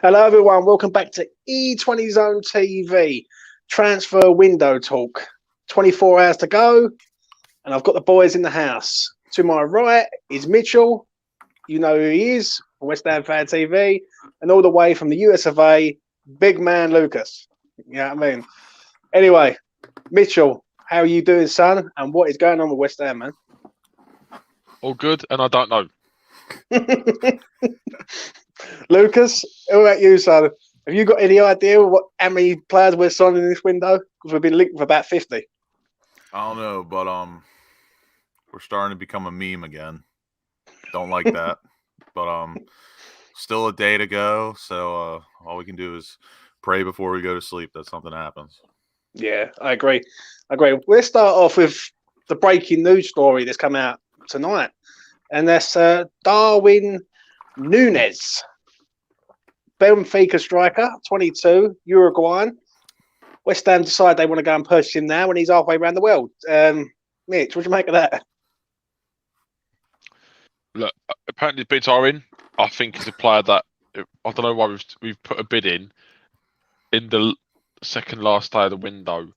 Hello, everyone. Welcome back to E20ZoneTv transfer window talk. 24 hours to go, and I've got the boys in the house. To my right is Mitchell. You know who he is, West Ham Fan TV, and all the way from the US of A, big man Lucas. You know what I mean? Anyway, Mitchell, how are you doing, son? And what is going on with West Ham, man? All good, and I don't know. Lucas, how about you, son? Have you got any idea how many players we're signing in this window? Because we've been linked with about 50. I don't know, but we're starting to become a meme again. Don't like that, but still a day to go. So all we can do is pray before we go to sleep that something happens. Yeah, I agree. We'll start off with the breaking news story that's come out tonight, and that's Darwin Núñez, Benfica striker, 22, Uruguayan. West Ham decide they want to go and purchase him now when he's halfway around the world. Mitch, what do you make of that? Look, apparently bids are in. I think he's a player that I don't know why we've put a bid in the second last day of the window.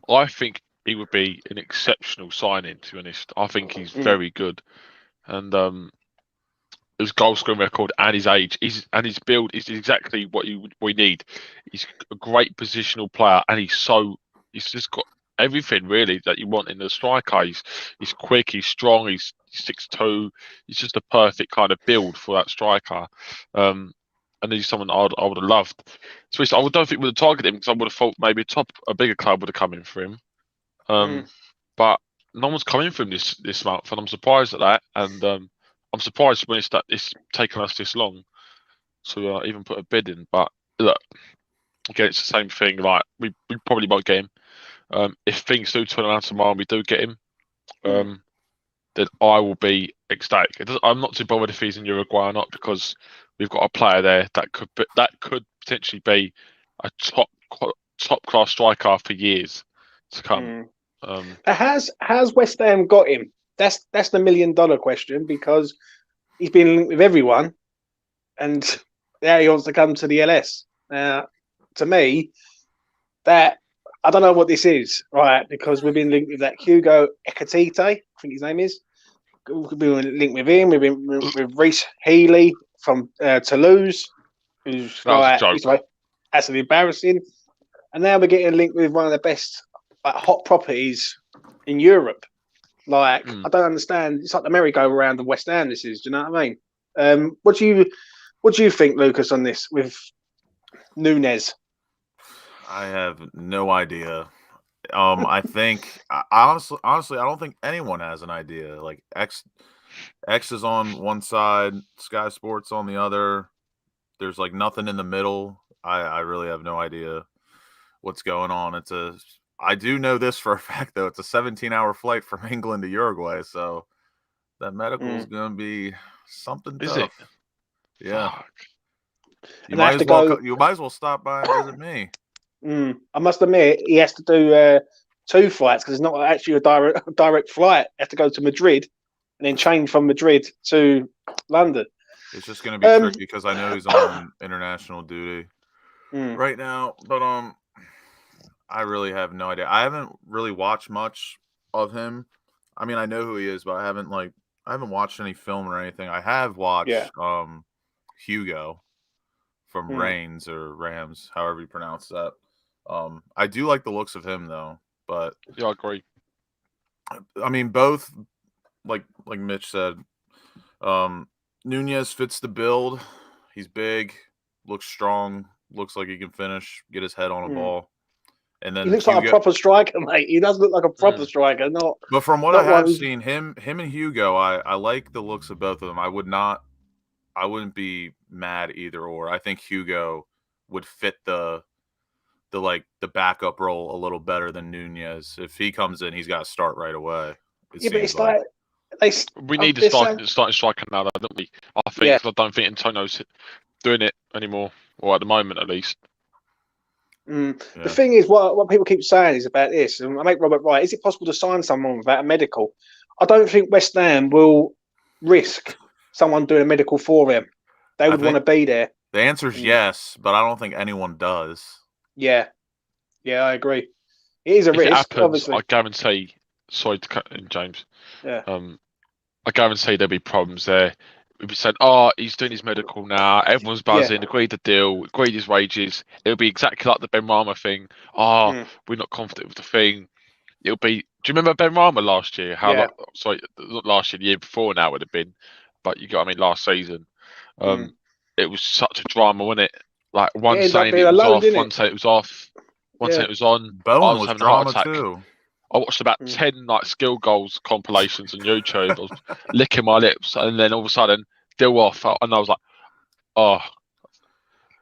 I think he would be an exceptional signing. To be honest, I think he's very good, and his goal scoring record and his age, his build is exactly what we need. He's a great positional player, and he's just got everything really that you want in a striker. He's quick, he's strong, he's 6'2". He's just a perfect kind of build for that striker. And he's someone I would have loved. So I don't think we would have targeted him because I would have thought maybe a bigger club would have come in for him. But no one's coming for him this month, and I'm surprised at that. And I'm surprised when it's taken us this long to even put a bid in. But look, again, it's the same thing. Like we probably won't get him. If things do turn around tomorrow and we do get him, then I will be ecstatic. I'm not too bothered if he's in Uruguay or not, because we've got a player there that could potentially be a top class striker for years to come. Has West Ham got him? That's the $1 million question, because he's been linked with everyone, and now he wants to come to the LS. Now, to me, that I don't know what this is, right? Because we've been linked with that Hugo Ekitike, I think his name is. We've been linked with him. We've been with Rhys, Healey from Toulouse, who's absolutely embarrassing. And now we're getting linked with one of the best hot properties in Europe. I don't understand. It's like the merry-go-round of West Ham. This is. Do you know what I mean? What do you think, Lucas, on this with Núñez? I have no idea. I think honestly, I don't think anyone has an idea. Like X is on one side, Sky Sports on the other. There's like nothing in the middle. I really have no idea what's going on. I do know this for a fact, though. It's a 17-hour flight from England to Uruguay, so that medical is going to be something tough. Is it? Yeah. Fuck. You might as well stop by and visit me. I must admit, he has to do 2 flights because it's not actually a direct flight. He has to go to Madrid and then change from Madrid to London. It's just going to be tricky because I know he's on international duty right now, but I really have no idea. I haven't really watched much of him. I mean, I know who he is, but I haven't watched any film or anything. I have watched Hugo from Reigns or Rams, however you pronounce that. I do like the looks of him though, but yeah, I agree. I mean, both like Mitch said, Núñez fits the build. He's big, looks strong, looks like he can finish, get his head on a ball. And then he looks like a proper striker, mate. He does look like a proper striker, not. But from what I have seen, him and Hugo, I like the looks of both of them. I wouldn't be mad either or. I think Hugo would fit the backup role a little better than Núñez. If he comes in, he's got to start right away. But it's we need a starting striker now, don't we? I think. I don't think Antonio's doing it anymore, or at the moment at least. The thing is, what people keep saying is about this, and I make Robert right. Is it possible to sign someone without a medical? I don't think West Ham will risk someone doing a medical for them. They would want to be there. The answer is yes, but I don't think anyone does. Yeah, I agree. It is a If it risk, happens, obviously. I guarantee. Sorry to cut in, James. Yeah. I guarantee there'll be problems there. We'll be saying, "Oh, he's doing his medical now. Everyone's buzzing. Agreed the deal. Agreed his wages." It'll be exactly like the Ben Rama thing. Oh, we're not confident with the thing. It'll be. Do you remember Ben Rama last year? Sorry, not last year. The year before now would have been, but you got. I mean, last season. It was such a drama, wasn't it? Like one saying it was off, one saying it was off, one saying it was on. Bowen I was was having a heart drama attack. too. I watched about 10 like skill goals compilations on YouTube. I was licking my lips, and then all of a sudden, Dill off, and I was like, "Oh!"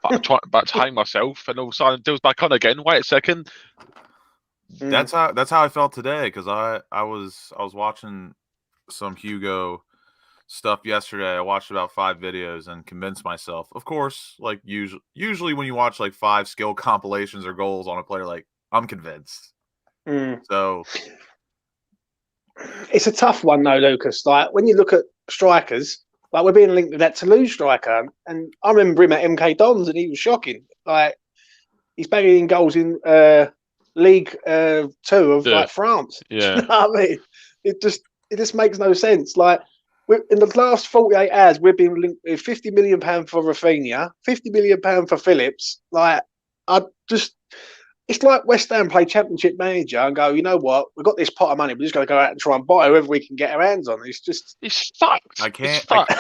I tried about to hang myself, and all of a sudden, Dill's back on again. Wait a second. That's how I felt today, because I was watching some Hugo stuff yesterday. I watched about 5 videos and convinced myself. Of course, like usually when you watch like 5 skill compilations or goals on a player, like I'm convinced. So it's a tough one though, Lucas. Like when you look at strikers, like we're being linked with that Toulouse striker, and I remember him at MK Dons, and he was shocking. Like he's banging in goals in League 2 of like France. Yeah, you know what I mean, it just makes no sense. Like in the last 48 hours, we've been linked with £50 million for Raphinha, £50 million for Phillips. Like it's like West Ham play Championship manager and go, you know what? We've got this pot of money. We're just going to go out and try and buy whoever we can get our hands on. It's fucked. I can't It's fucked.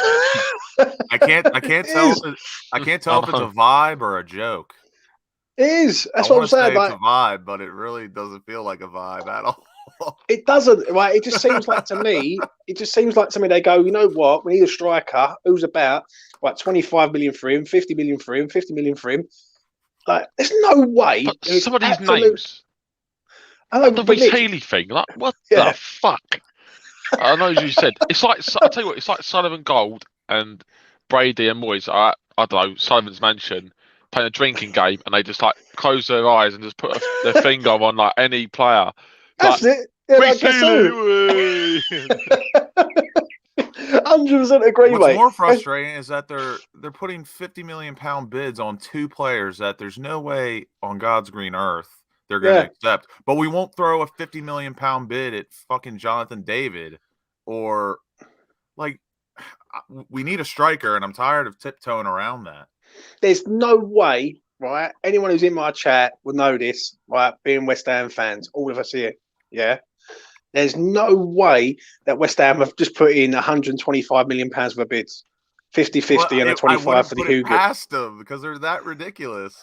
I can't tell if it's a vibe or a joke. It is. That's I what I'm saying. It's a vibe, but it really doesn't feel like a vibe at all. It doesn't, right? It just seems like to me. They go, you know what? We need a striker who's about 25 million for him, 50 million for him, 50 million for him. Like, there's no way. But some of these names. I know the Rhys Healey thing. Like, what the fuck? I know, as you said, it's like I'll tell you what. It's like Sullivan Gold and Brady and Moyes are at, I don't know, Sullivan's mansion playing a drinking game, and they just like close their eyes and just put their finger on like any player. That's like, it. Yeah, Rhys Healey. 100% agree, What's mate. more frustrating is that they're putting £50 million bids on 2 players that there's no way on God's green earth they're going to accept. But we won't throw a £50 million bid at fucking Jonathan David, or like we need a striker, and I'm tired of tiptoeing around that. There's no way, right? Anyone who's in my chat will know this, right? Being West Ham fans, all of us here, yeah. There's no way that West Ham have just put in £125 million worth of bids, 50-50 and a 25 for the Hugo. Past them because they're that ridiculous.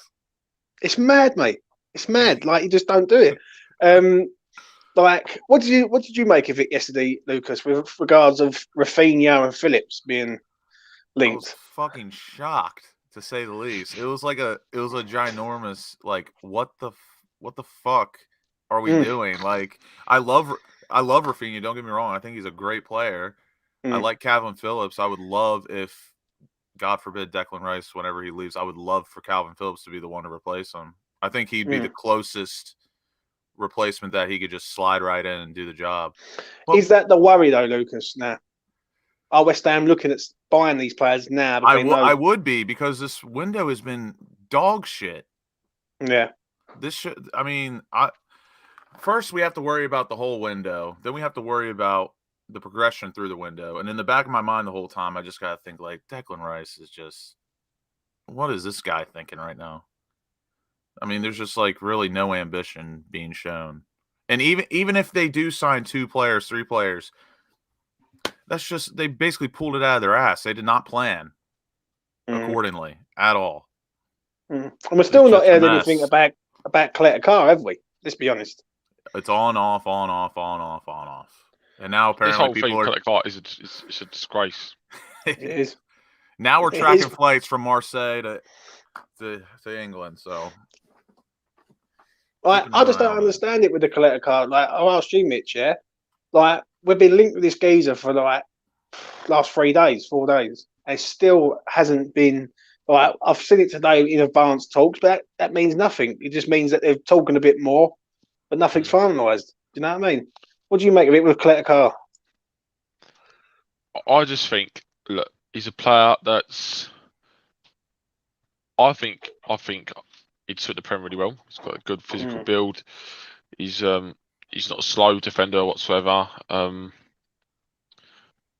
It's mad, mate. It's mad. Like you just don't do it. Like what did you make of it yesterday, Lucas, with regards of Raphinha and Phillips being linked? I was fucking shocked, to say the least. It was a ginormous, like, what the fuck are we doing? Like, I love Raphinha, don't get me wrong. I think he's a great player. I like Calvin Phillips. I would love if, God forbid, Declan Rice, whenever he leaves, I would love for Calvin Phillips to be the one to replace him. I think he'd be the closest replacement that he could just slide right in and do the job. But is that the worry, though, Lucas? Now, are West Ham looking at buying these players now? I would be, because this window has been dog shit. Yeah. First, we have to worry about the whole window. Then we have to worry about the progression through the window. And in the back of my mind the whole time, I just got to think, like, Declan Rice is just, what is this guy thinking right now? I mean, there's just, like, really no ambition being shown. And even if they do sign 2 players, 3 players, that's just, they basically pulled it out of their ass. They did not plan accordingly at all. And we're still not heard anything about Coletta Carr, have we? Let's be honest. It's on, off, on, off, on, off, on, off. And now apparently this whole thing, Coletta is a disgrace. It is. Now we're tracking flights from Marseille to England, so. I just don't understand it with the Coletta Carr. Like, I'll ask you, Mitch, yeah? Like, we've been linked with this geezer for, like, last 4 days. It still hasn't been, like, I've seen it today in advanced talks, but that means nothing. It just means that they're talking a bit more, but nothing's finalised. Do you know what I mean? What do you make of it with Coletta Carr? I just think, look, he's a player that's I think he'd suit the Prem really well. He's got a good physical build. He's not a slow defender whatsoever.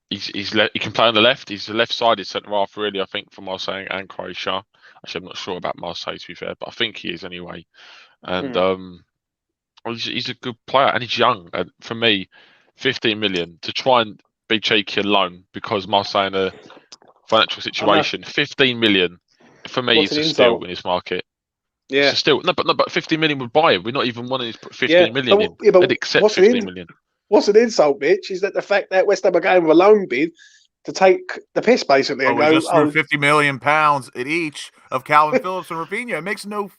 He can play on the left. He's the left-sided centre half, really. I think for Marseille and Croatia. Actually, I'm not sure about Marseille to be fair, but I think he is anyway. And he's a good player, and he's young. And for me, 15 million to try and be cheeky and loan because Marseille in a financial situation. 15 million for me is a steal in this market. Yeah, it's a steal. No, but 15 million would buy him. We're not even wanting to put 15 million in. Yeah, but they'd accept 15 million. What's an insult, bitch, is that the fact that West Ham are going with a loan bid to take the piss, basically. We just threw £50 million at each of Calvin Phillips and Raphinha. It makes no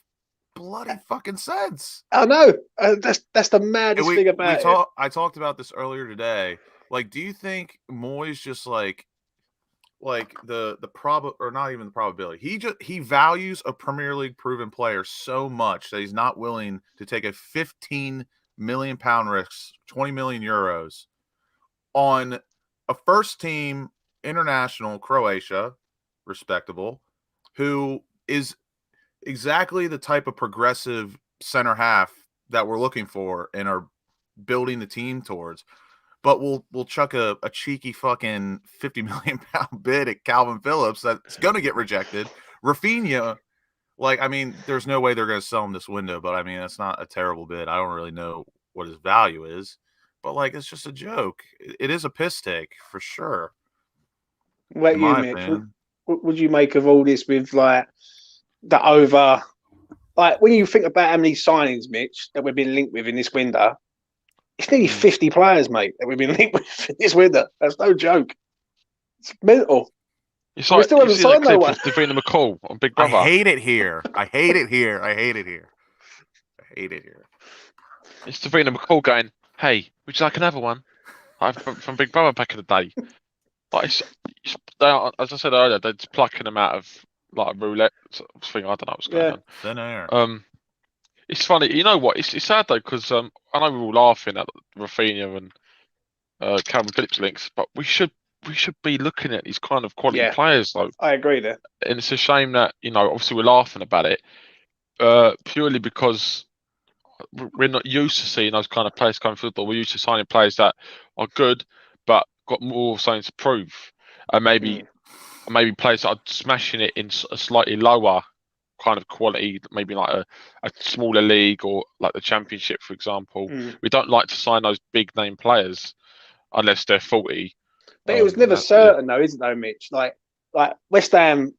bloody fucking sense. I know. That's the maddest thing about it. I talked about this earlier today. Like, do you think Moyes just like the or not even the probability? He values a Premier League proven player so much that he's not willing to take a £15 million risk, 20 million euros on a first team international Croatia, respectable, who is exactly the type of progressive center half that we're looking for and are building the team towards. But we'll chuck a cheeky fucking £50 million bid at Calvin Phillips that's going to get rejected. Raphinha, there's no way they're going to sell him this window, but that's not a terrible bid. I don't really know what his value is, but it's just a joke. It is a piss take for sure. What you, Mitch? What would you make of all this with the over? When you think about how many signings, Mitch, that we've been linked with in this window, it's nearly 50 players, mate, that we've been linked with in this window. That's no joke. It's mental. It's like, we still haven't signed no one. Davina McCall on Big Brother. I hate it here. It's Davina McCall going, "Hey, would you like another one?" From Big Brother back in the day. As I said earlier, they're just plucking them out of a roulette sort of thing. I don't know what's going on. Thin air. It's funny. You know what? It's sad though because I know we're all laughing at Raphinha and Calvin Phillips links, but we should be looking at these kind of quality players though. I agree there. And it's a shame that obviously we're laughing about it purely because we're not used to seeing those kind of players come through. We're used to signing players that are good but got more something to prove, and maybe players that are smashing it in a slightly lower kind of quality, maybe like a smaller league or like the Championship, for example. We don't like to sign those big name players unless they're 40. But it was never certain, though, isn't it, though, Mitch? Like West Ham,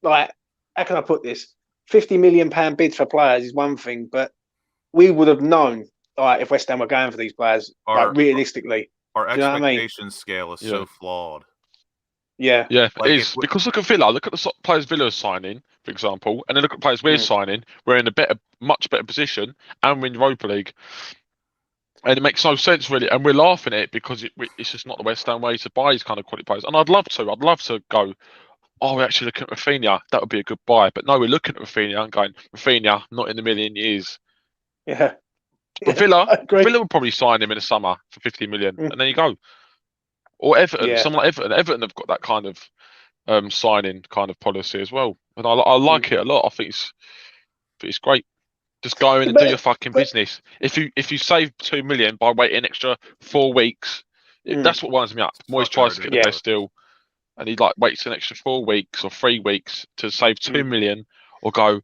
how can I put this? £50 million bids for players is one thing, but we would have known if West Ham were going for these players, realistically. Our expectation scale is so flawed. Yeah, it is. Because look at Villa. Look at the players Villa are signing, for example, and then look at players we're signing. We're in a much better position, and we're in Europa League. And it makes no sense, really. And we're laughing at it because it's just not the West Ham way to buy these kind of quality players. And I'd love to go, we're actually looking at Raphinha. That would be a good buy. But no, we're looking at Raphinha and going, Raphinha, not in a million years. Yeah. But Villa will probably sign him in the summer for 50 million. And there you go. Or Everton, someone like Everton. Everton have got that kind of signing kind of policy as well. And I like it a lot. I think it's great. Just go in and do your fucking business. If you save 2 million by waiting an extra 4 weeks, that's what winds me up. Moyes tries to get the best deal, and he waits an extra 4 weeks or 3 weeks to save 2 million, or go,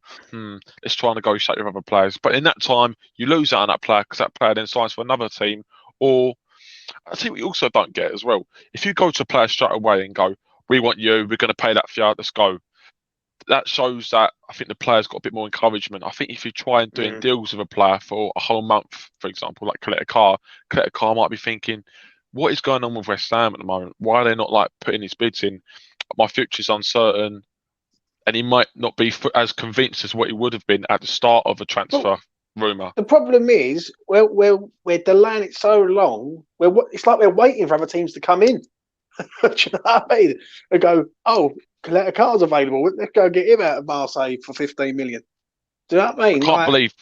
let's try and negotiate with other players. But in that time, you lose out on that player because that player then signs for another team. Or I think we also don't get as well. If you go to a player straight away and go, we want you, we're going to pay that fee, let's go. That shows that I think the player's got a bit more encouragement. I think if you try and doing deals with a player for a whole month, for example, like Coletta Carr might be thinking, what is going on with West Ham at the moment? Why are they not putting his bids in? My future's uncertain. And he might not be as convinced as what he would have been at the start of a transfer rumour. The problem is, we're delaying it so long, it's like we're waiting for other teams to come in. Do you know what I mean? They go, Coletta Carr's available. Let's go get him out of Marseille for 15 million. Do you know what I mean? I can't believe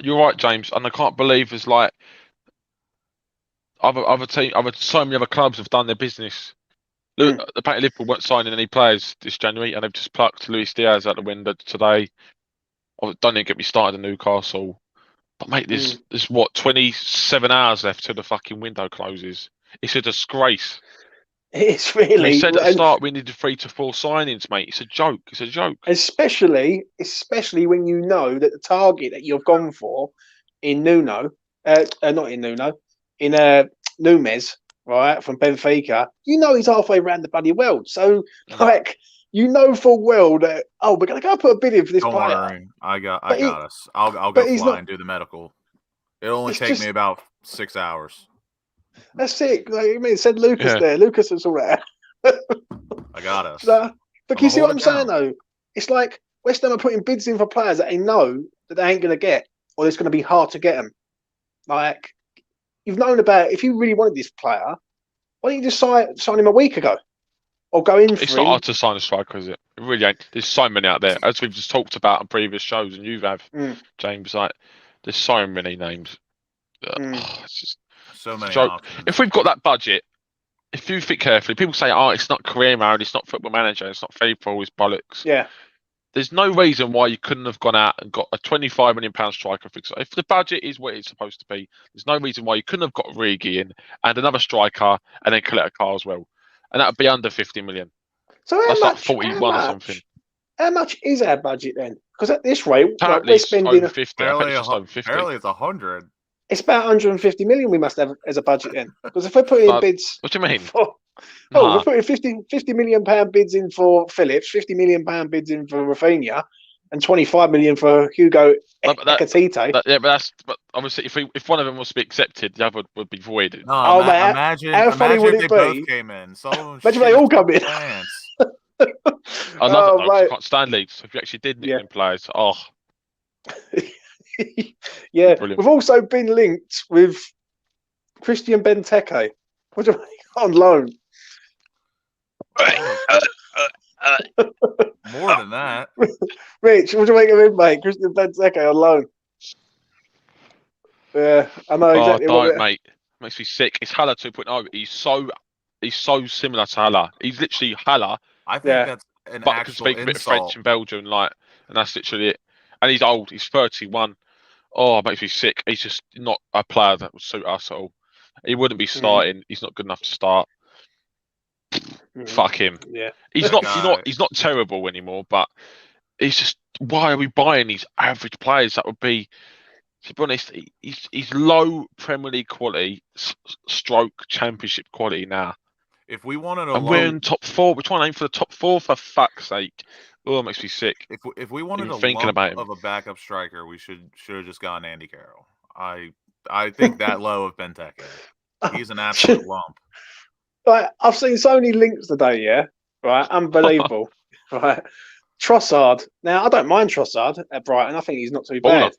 you're right, James, and I can't believe there's so many other clubs have done their business Apparently Liverpool weren't signing any players this January, and they've just plucked Luis Diaz out the window today. Oh, don't even get me started in Newcastle. But mate, there's what 27 hours left till the fucking window closes. It's a disgrace. It's really. We said at the start we needed 3 to 4 signings, mate. It's a joke. It's a joke. Especially when you know that the target that you've gone for in Nuno, not in Nuno, in Nunes, right, from Benfica, you know he's halfway around the bloody world. So, like, you know full well that, we're going to go put a bid in for this player. Don't worry. I got us. I'll go fly and do the medical. It'll only take me about 6 hours. That's it. Like, I mean, send Lucas there. Lucas is all right. I got us. But you see what I'm saying, though? It's like West Ham are putting bids in for players that they know that they ain't going to get, or it's going to be hard to get them. Like, you've known about, if you really wanted this player, why don't you just sign him a week ago? Or go in for him? It's not hard to sign a striker, is it? It really ain't. There's so many out there. As we've just talked about on previous shows, and you have, James, like, there's so many names. It's just so many options. If we've got that budget, if you think carefully, people say, it's not career mode, it's not football manager, it's not faithful, it's bollocks. Yeah. There's no reason why you couldn't have gone out and got a £25 million striker. If the budget is what it's supposed to be, there's no reason why you couldn't have got Rhys in and another striker and then collect a car as well. And that would be under 50 million. So that's like 41 or something. How much is our budget then? Because at this rate, apparently we're spending over 50. Apparently it's 100. It's about 150 million we must have as a budget then. Because if we're putting in bids, what do you mean? We're putting 50 million pound bids in for Phillips, 50 million pound bids in for Raphinha, and 25 million for Hugo Ekitike. But obviously, if one of them was to be accepted, the other would be voided. No, imagine how funny would it be? Both came in. Imagine they all come in. I love it though. I can't stand leagues. If you actually did nick in players, yeah, brilliant. We've also been linked with Christian Benteke. What do you mean? On loan. More than that. Rich, what do you make of him, mate? Christian Benteke on loan. Yeah, I know exactly what mate. Makes me sick. It's Haller 2.0. He's so similar to Haller. He's literally Haller. I think that's an actual can speak insult. a bit of French in Belgium, and that's literally it. And he's old. He's 31. Oh, it makes me sick. He's just not a player that would suit us at all. He wouldn't be starting. He's not good enough to start. Fuck him. Yeah. He's not terrible anymore, but it's just, why are we buying these average players? That would be, to be honest, he's low Premier League quality, stroke Championship quality now. If we wanted we're in top 4. We're trying to aim for the top 4 for fuck's sake. Oh, it makes me sick. If we wanted a lump of a backup striker, we should have just gotten Andy Carroll. I think that low of Benteke. He's an absolute lump. Right, I've seen so many links today, right, unbelievable. Right, Trossard. Now I don't mind Trossard at Brighton. I think he's not too bad.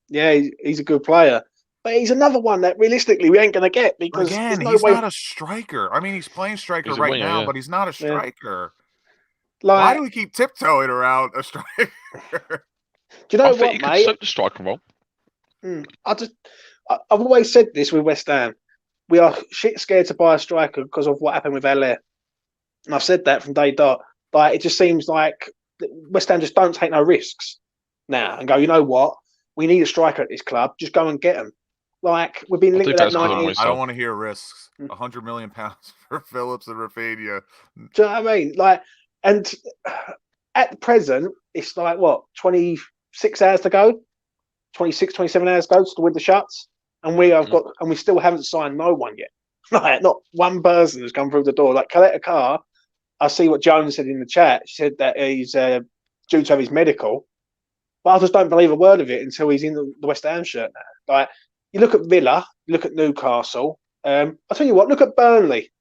Yeah, he's a good player, but he's another one that realistically we ain't going to get because he's not a striker. I mean, he's playing striker right now, but he's not a striker. Why do we keep tiptoeing around a striker? Do you know what, mate? Could suit the striker role. I've always said this with West Ham. We are shit scared to buy a striker because of what happened with Healey. And I've said that from day dot. But it just seems like West Ham just don't take no risks now and go, you know what? We need a striker at this club. Just go and get him. Like, we've been linked with that 19. I don't want to hear risks. £100 million for Phillips and Raphinha. Do you know what I mean? Like, and at present, it's like, what, 26 hours to go? 26, 27 hours to go to win the shuts? And we still haven't signed no one yet. Like, not one person has come through the door. Like, collect a car. I see what Jones said in the chat. She said that he's due to have his medical. But I just don't believe a word of it until he's in the West Ham shirt now. Like, you look at Villa, you look at Newcastle. I'll tell you what, look at Burnley.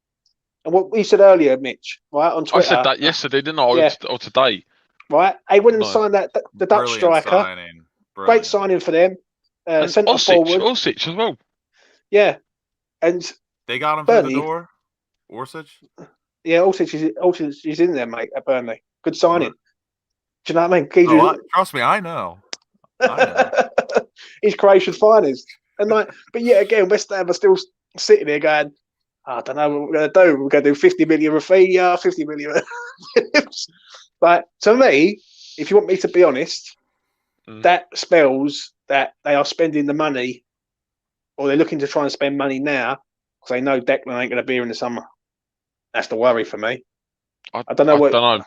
And what we said earlier, Mitch, right, on Twitter. I said that yesterday, didn't I? Or today. Right? They went and signed the Dutch striker. Great signing for them. Centre forward. Orsic as well. Yeah. And they got him through the door? Orsic? Yeah, Orsic is in there, mate, at Burnley. Good signing. Do you know what I mean? Trust me, I know. He's Croatia's finest. And but yet again, West Ham are still sitting there going, I don't know what we're going to do. We're going to do 50 million Raphinha, 50 million. But to me, if you want me to be honest, that spells that they are spending the money, or they're looking to try and spend money now because they know Declan ain't going to be here in the summer. That's the worry for me. I don't know.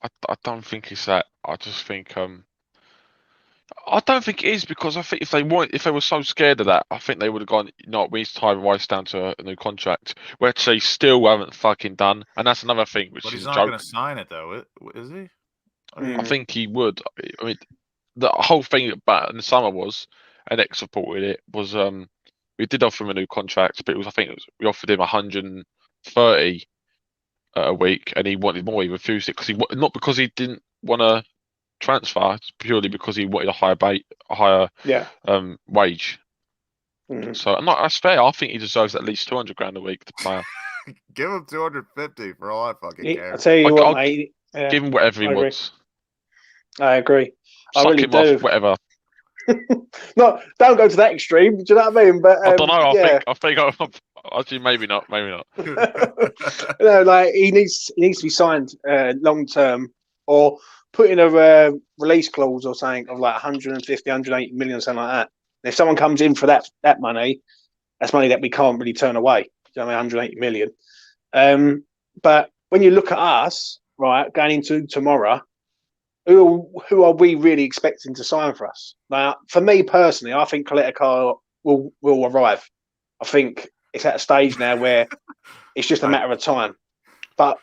I don't think it's that. I just think I don't think it is, because I think if they were so scared of that, I think they would have gone, no, we need to tie Rhys down to a new contract, which they still haven't fucking done, and that's another thing, which But is he's a not joke. going to sign it though, is he? I think he would. I mean, the whole thing about in the summer was, and X reported it, was we did offer him a new contract, but we offered him 130 a week, and he wanted more. He refused it not because he didn't want to transfer, it's purely because he wanted a higher wage. So that's fair. I think he deserves at least 200 grand a week, the player. Give him 250 for all I fucking care. I tell you what, mate. Give him whatever he wants. I agree. Suck I really him do. off, whatever. No, don't go to that extreme. Do you know what I mean? But I don't know. I think actually maybe not. No, like he needs to be signed long term, or put in a release clause or something of like 150, 180 million, something like that. And if someone comes in for that money, that's money that we can't really turn away. Do you know what I mean? 180 million. But when you look at us, right, going into tomorrow, who are we really expecting to sign for us? Now, for me personally, I think Coletta will arrive. I think it's at a stage now where it's just a matter of time. But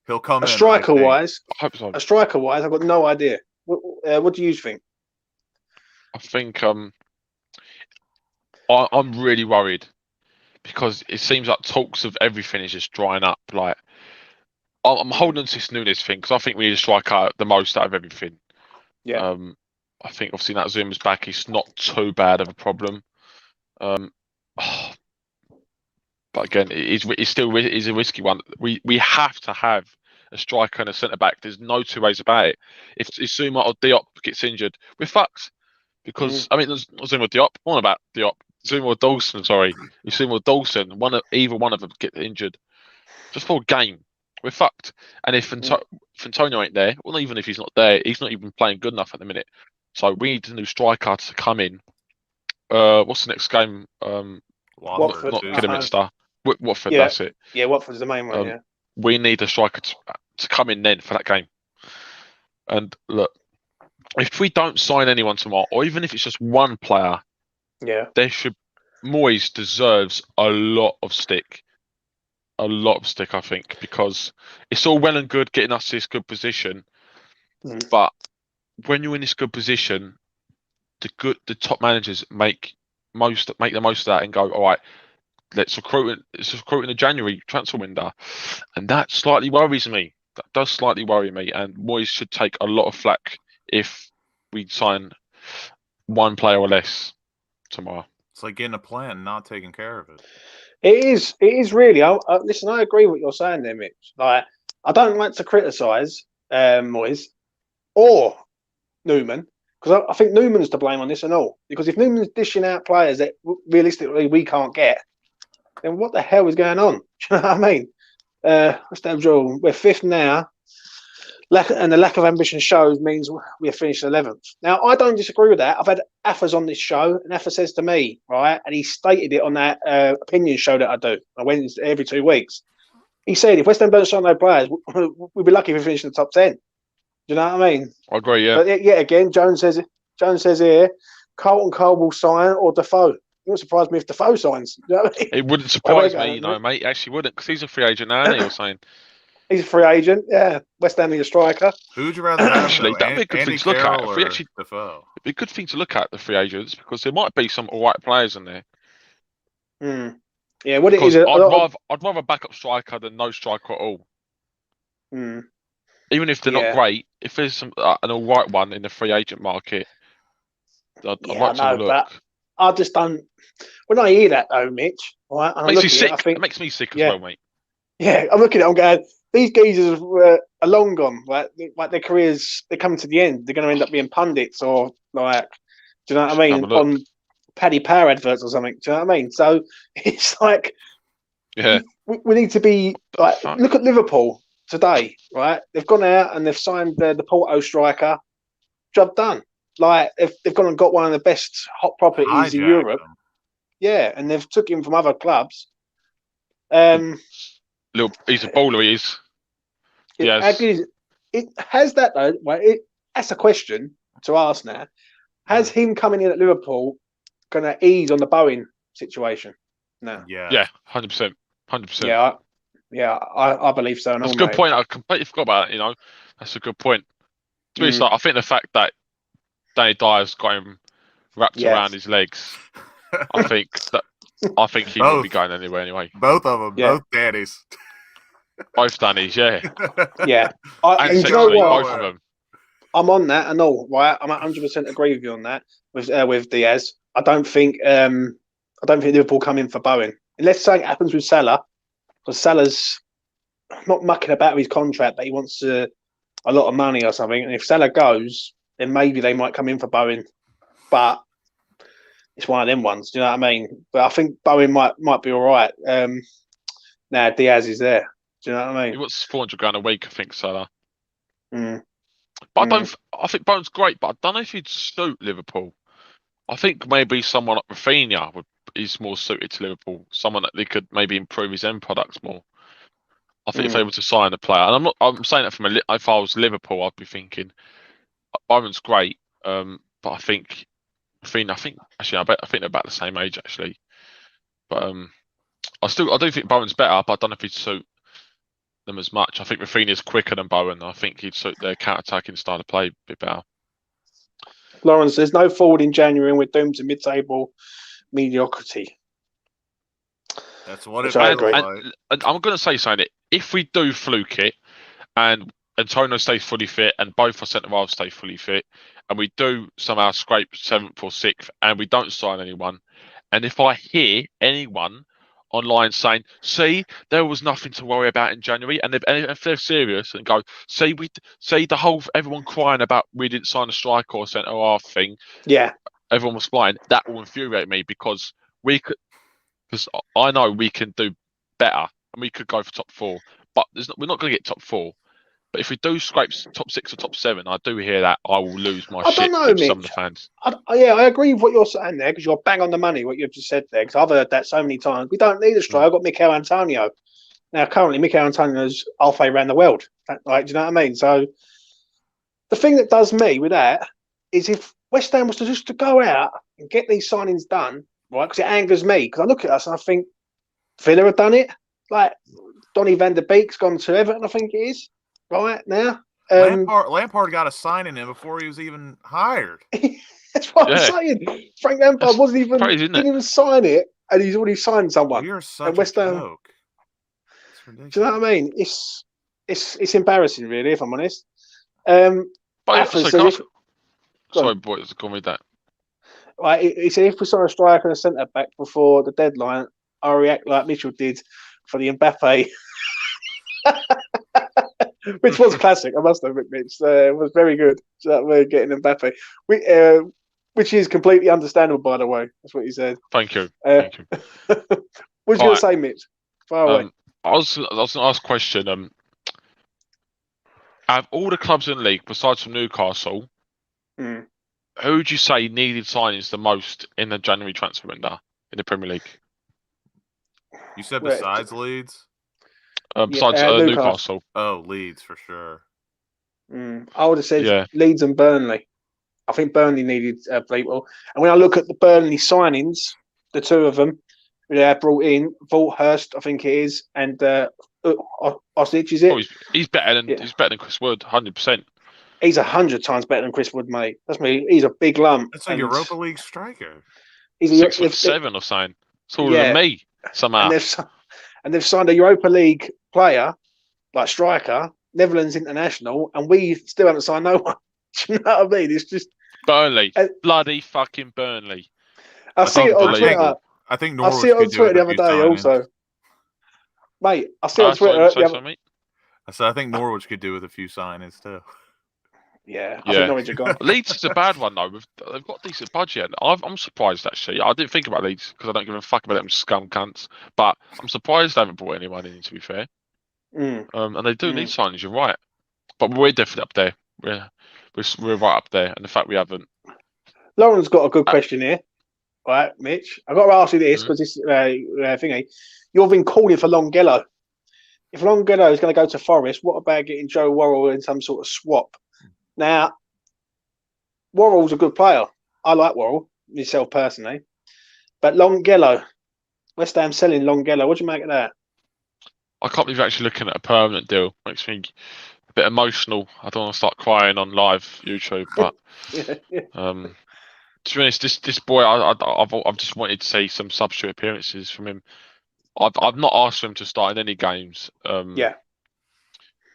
he'll come in. Striker-wise, I hope so. I've got no idea. What do you think? I think I'm really worried, because it seems like talks of everything is just drying up. Like, I'm holding on to this Nunes thing, because I think we need to strike out the most out of everything. Yeah. I think obviously that Zuma's back, it's not too bad of a problem. But again, it's still a risky one. We have to have a striker and a centre back. There's no two ways about it. If Zuma or Diop gets injured, we're fucked. Because I mean, there's Zuma or Diop. What about Diop? Zuma or Dawson? Sorry, if Zuma or Dawson, either one of them get injured, just for a game, we're fucked. And if Antonio ain't there, well, even if he's not there, he's not even playing good enough at the minute. So we need a new striker to come in. What's the next game? Watford. Not Kidderminster. Watford, yeah. That's it. Yeah, Watford's the main one, yeah. We need a striker to come in then for that game. And look, if we don't sign anyone tomorrow, or even if it's just one player, Moyes deserves a lot of stick. A lot of stick, I think, because it's all well and good getting us this good position, but when you're in this good position, the top managers make the most of that and go, all right, let's recruit in the January transfer window, and that slightly worries me. That does slightly worry me, and Moyes should take a lot of flack if we sign one player or less tomorrow. It's like getting a plan, not taking care of it. It is really. Listen, I agree with what you're saying there, Mitch. Like, I don't like to criticise Moyes or Newman, because I think Newman's to blame on this and all. Because if Newman's dishing out players that realistically we can't get, then what the hell is going on? Do you know what I mean? What's that draw? We're fifth now. And the lack of ambition shows means we are finished 11th. Now, I don't disagree with that. I've had Afa's on this show, and Afa says to me, right, and he stated it on that opinion show that I do. I went every 2 weeks. He said, if West Ham don't sign no players, we'd be lucky if we finish in the top 10. Do you know what I mean? I agree, yeah. But yet again, Jones says here, Carlton Cole will sign or Defoe. It wouldn't surprise me if Defoe signs. You know what I mean? It wouldn't surprise me, mate. It actually wouldn't, because he's a free agent now, isn't he? You're saying. He's a free agent, yeah. West Ham need a striker. Who would you rather have? Actually, that'd be a good thing to look at. It'd be a good thing to look at, the free agents, because there might be some alright players in there. Yeah, what it is. I'd rather backup striker than no striker at all. Even if they're not great, if there's some an alright one in the free agent market, I'd like to have a look. But I just don't. When I hear that though, Mitch, right, it makes me sick. It makes me sick as well, mate. Yeah, I'm looking at it, I'm going, these geezers are long gone. Like their careers, they're coming to the end. They're going to end up being pundits or like, do you know what I mean? On Paddy Power adverts or something. Do you know what I mean? So it's like, we need to be like, look at Liverpool today, right? They've gone out and they've signed the Porto striker. Job done. Like they've gone and got one of the best hot properties in Europe. Them. Yeah, and they've took him from other clubs. He's a baller. He is. Yes. It has that though. Well, that's a question to ask now. Has him coming in at Liverpool going to ease on the Bowen situation? No. Yeah. 100%. 100%. Yeah, I believe so. That's a good point. I completely forgot about it. That's a good point. To be honest, I think the fact that Danny Dyer's got him wrapped around his legs, I think he won't be going anywhere anyway. Both of them, both Dannies. Both Dannies, yeah. Yeah. And you know what? both of them. I'm on that and all, right? I'm 100% agree with you on that with Diaz. I don't think Liverpool come in for Bowen. Unless something happens with Salah, because Salah's not mucking about with his contract, but he wants a lot of money or something. And if Salah goes, then maybe they might come in for Bowen. But it's one of them ones, do you know what I mean? But I think Bowen might be all right. Now Diaz is there. Do you know what I mean? He wants £400 a week, I think, Salah. But I think Bowen's great, but I don't know if he'd suit Liverpool. I think maybe someone like Raphinha is more suited to Liverpool. Someone that they could maybe improve his end products more. I think if they were to sign a player, and I'm saying that if I was Liverpool, I'd be thinking Bowen's great, but I think Raphinha. I think they're about the same age actually. But I do think Bowen's better, but I don't know if he'd suit them as much. I think Raphinha's quicker than Bowen. I think he'd suit their counter-attacking style of play a bit better. Lawrence, there's no forward in January and we're doomed to mid-table mediocrity. That's what it feels like. And I'm going to say something. If we do fluke it and Antonio stays fully fit and both our centre-halves stay fully fit and we do somehow scrape 7th or 6th and we don't sign anyone, and if I hear anyone online saying, see, there was nothing to worry about in January, and if they're serious and go, everyone crying about we didn't sign a striker or centre half thing, everyone was flying, that will infuriate me because I know we can do better and we could go for top 4, but we're not going to get top 4. But if we do scrape top 6 or top 7, I do hear that I will lose my shit with some of the fans. I agree with what you're saying there because you're bang on the money what you've just said there. Because I've heard that so many times. We don't need a striker. I've got Mikel Antonio. Now, currently, Mikel Antonio's halfway around the world. Like, do you know what I mean? So, the thing that does me with that is if West Ham was to go out and get these signings done, right? Because it angers me. Because I look at us and I think Villa have done it. Like Donny van der Beek's gone to Everton, I think it is. Right now, Lampard got a signing in before he was even hired. That's what I'm saying. Frank Lampard didn't even sign it, and he's already signed someone. You're such a joke. It's ridiculous. Do you know what I mean? It's embarrassing, really, if I'm honest. Sorry, boys, call me that. Right, he said if we sign a striker and a centre back before the deadline, I'll react like Mitchell did for the Mbappe. Which was classic, I must admit, Mitch. It was very good. That we're getting Mbappe, which is completely understandable, by the way. That's what he said. Thank you. What was you going to say, Mitch? Far away. I was going to ask a question. Out of all the clubs in the league, besides from Newcastle, who would you say needed signings the most in the January transfer window in the Premier League? You said besides Leeds? Besides Newcastle. Oh, Leeds for sure. I would have said Leeds and Burnley. I think Burnley needed people. And when I look at the Burnley signings, the two of them, they brought in Vaulthurst, I think it is, and Oslich, is it? Oh, he's better than Chris Wood, 100%. He's 100 times better than Chris Wood, mate. That's me. He's a big lump. That's a Europa League striker. He's 6'7" or something. Taller than me somehow. And they've signed a Europa League player, like striker, Netherlands international, and we still haven't signed no one. Do you know what I mean? It's just Burnley, bloody fucking Burnley. I see it on Twitter. I think Norwich I see it on Twitter the other day also. Mate, I see it on Twitter. I said I think Norwich could do with a few signings too. Yeah, I Yeah. think Norwich are gone. Leeds is a bad one though. They've got a decent budget. And I'm surprised actually. I didn't think about Leeds because I don't give a fuck about them scum cunts. But I'm surprised they haven't brought anyone in. To be fair, Mm. and they do need signings. You're right, but we're definitely up there. We're right up there, and the fact we haven't. Lauren's got a good question here. All right, Mitch. I've got to ask you this because this thingy. You've been calling for Longhello. If Longhello is going to go to Forest, what about getting Joe Worrell in some sort of swap? Now, Worrell's a good player. I like Worrell myself personally, but Longhello, West Ham selling Longhello. What do you make of that? I can't believe you're actually looking at a permanent deal. Makes me a bit emotional. I don't want to start crying on live YouTube, but to be honest, this boy, I've just wanted to see some substitute appearances from him. I've not asked for him to start in any games. Yeah.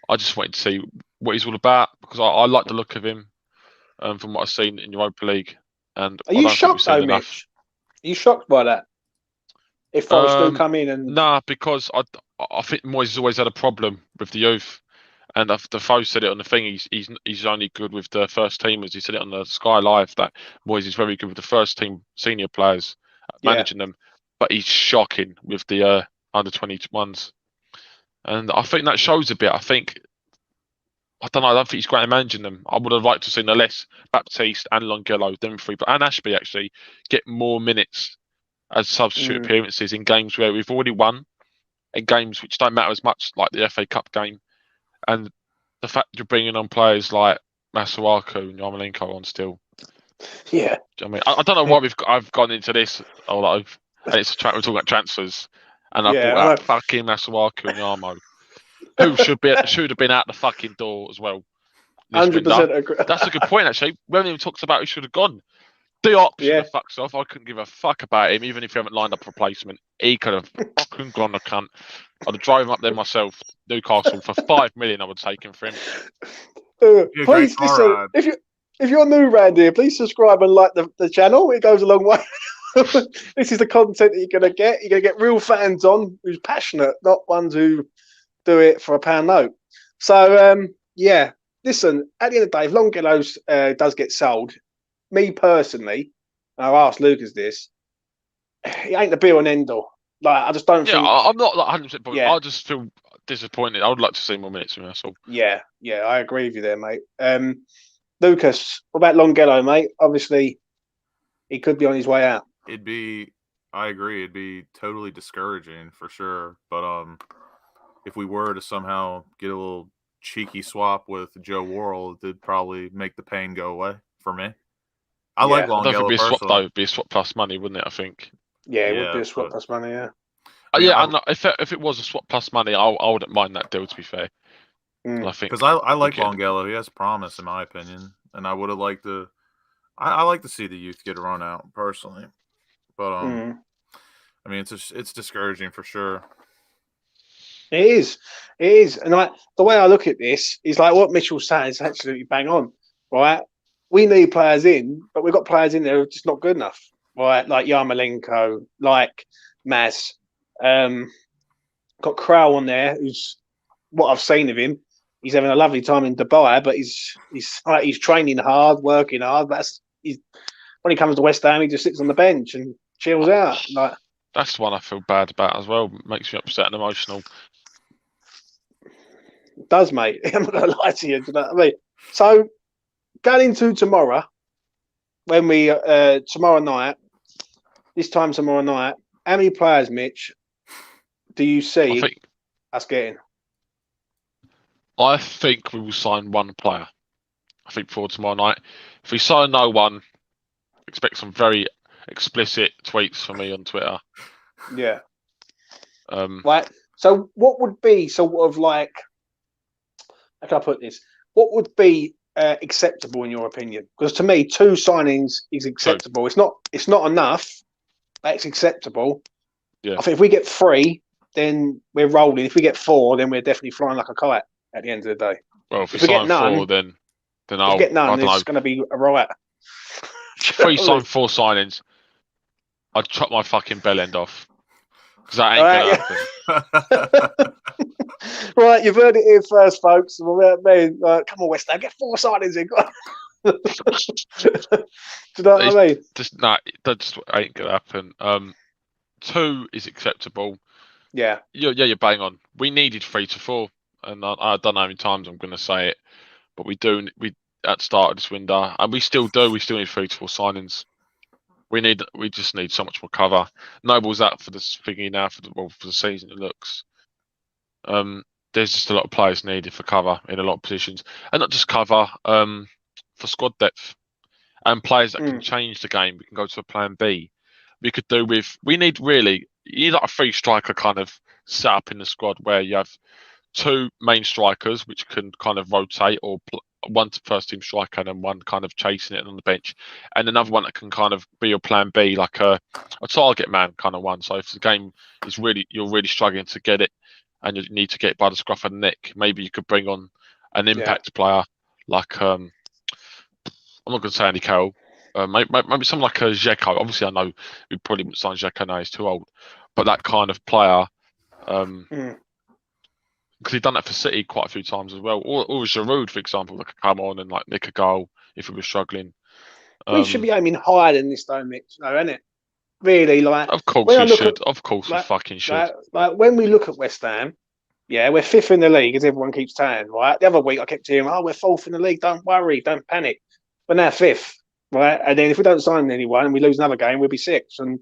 I just wanted to see what he's all about because I like the look of him from what I've seen in Europa League. And Are you shocked though, Mitch? Are you shocked by that? If Forest do come in and nah, because I think Moyes has always had a problem with the youth, and the Foe said it on the thing. He's only good with the first teamers. He said it on the Sky Live that Moyes is very good with the first team senior players, managing them, but he's shocking with the under 21s, and I think that shows a bit. I don't know. I don't think he's great at managing them. I would have liked to have seen Alès, Baptiste, and Longhello, them three, and Ashby actually get more minutes as substitute appearances in games where we've already won, in games which don't matter as much, like the FA Cup game. And the fact you're bringing on players like Masuaku and Yarmolenko on still. Yeah. I mean, I don't know why I've gone into this, although and we're talking about transfers, and I brought out fucking Masuaku and Yarmo, who should have been out the fucking door as well. 100% agree. That's a good point, actually. We haven't even talked about who should have gone. Diop should have fucked off. I couldn't give a fuck about him, even if you haven't lined up a replacement. He could have gone the cunt. I'd have drove him up there myself, Newcastle, for 5 million. I would take him for him. Please, listen, if you're new around here, please subscribe and like the channel. It goes a long way. This is the content that you're going to get. You're going to get real fans on who's passionate, not ones who do it for a pound note. So, listen, at the end of the day, if Longhello does get sold, me personally, and I've asked Lucas this, it ain't the be all and end all. Like, I just don't think. I'm not like 100%, but I just feel disappointed. I would like to see more minutes from us all. Yeah, I agree with you there, mate. Lucas, what about Longhello, mate? Obviously, he could be on his way out. I agree, it'd be totally discouraging for sure. But if we were to somehow get a little cheeky swap with Joe Worrell, it'd probably make the pain go away for me. I like Longhello. I don't think it'd be a swap though. It'd be a swap plus money, wouldn't it? I think. Yeah, it would be a swap plus money. Yeah. And if it was a swap plus money, I wouldn't mind that deal. To be fair, I think because I like Longhello. He has promise, in my opinion, and I would have liked to. I like to see the youth get run out personally, but I mean, it's discouraging for sure. It is, and the way I look at this is like what Mitchell's saying is absolutely bang on, right? We need players in, but we've got players in there who are just not good enough, right? Like Yarmolenko, like Maz, got Krau on there, who's what I've seen of him. He's having a lovely time in Dubai, but he's training hard, working hard. When he comes to West Ham, he just sits on the bench and chills out. Like, that's the one I feel bad about as well. Makes me upset and emotional. It does, mate. I'm not going to lie to you. Do you know what I mean? So, going into tomorrow, when we tomorrow night, how many players, Mitch, do you see us getting? I think we will sign one player. I think for tomorrow night. If we sign no one, expect some very explicit tweets from me on Twitter. Yeah. Right. So what would be sort of like, how can I put this? What would be acceptable in your opinion? Because to me, 2 signings is acceptable. It's not enough. That's acceptable. Yeah. I think if we get 3, then we're rolling. If we get 4, then we're definitely flying like a kite at the end of the day. Well, if we sign none, 4, then I'll get none. It's going to be a riot. 3 4 signings. I'd chop my fucking bell end off because that ain't gonna happen. Right, you've heard it here first, folks. Come on, West Ham, get 4 signings in. Do you know what I mean? That just ain't gonna happen. 2 is acceptable. Yeah. You're bang on. We needed 3 to 4, and I don't know how many times I'm gonna say it, but we at the start of this window, and we still do. We still need 3 to 4 signings. We just need so much more cover. Noble's out for this thingy now for the season. It looks. There's just a lot of players needed for cover in a lot of positions, and not just cover. For squad depth and players that can change the game. We can go to a plan B. We could do with. You need like a 3 striker kind of set up in the squad where you have 2 main strikers which can kind of rotate, or one first team striker and then one kind of chasing it on the bench, and another one that can kind of be your plan B, like a target man kind of one. So if the game is you're really struggling to get it and you need to get it by the scruff of the neck, maybe you could bring on an impact player like I'm not going to say Andy Carroll. Maybe someone like a Dzeko. Obviously, I know we probably wouldn't sign Dzeko now; he's too old. But that kind of player, because he's done that for City quite a few times as well. Or Giroud, for example, that could come on and like nick a goal if we were struggling. We should be aiming higher than this, though, Mitch. No, isn't it? Really, like. Of course we should. Of course we fucking should. Like when we look at West Ham, yeah, we're 5th in the league, as everyone keeps saying. Right, the other week I kept hearing, we're 4th in the league. Don't worry, don't panic. But now 5th, right? And then if we don't sign anyone and we lose another game, we'll be 6th and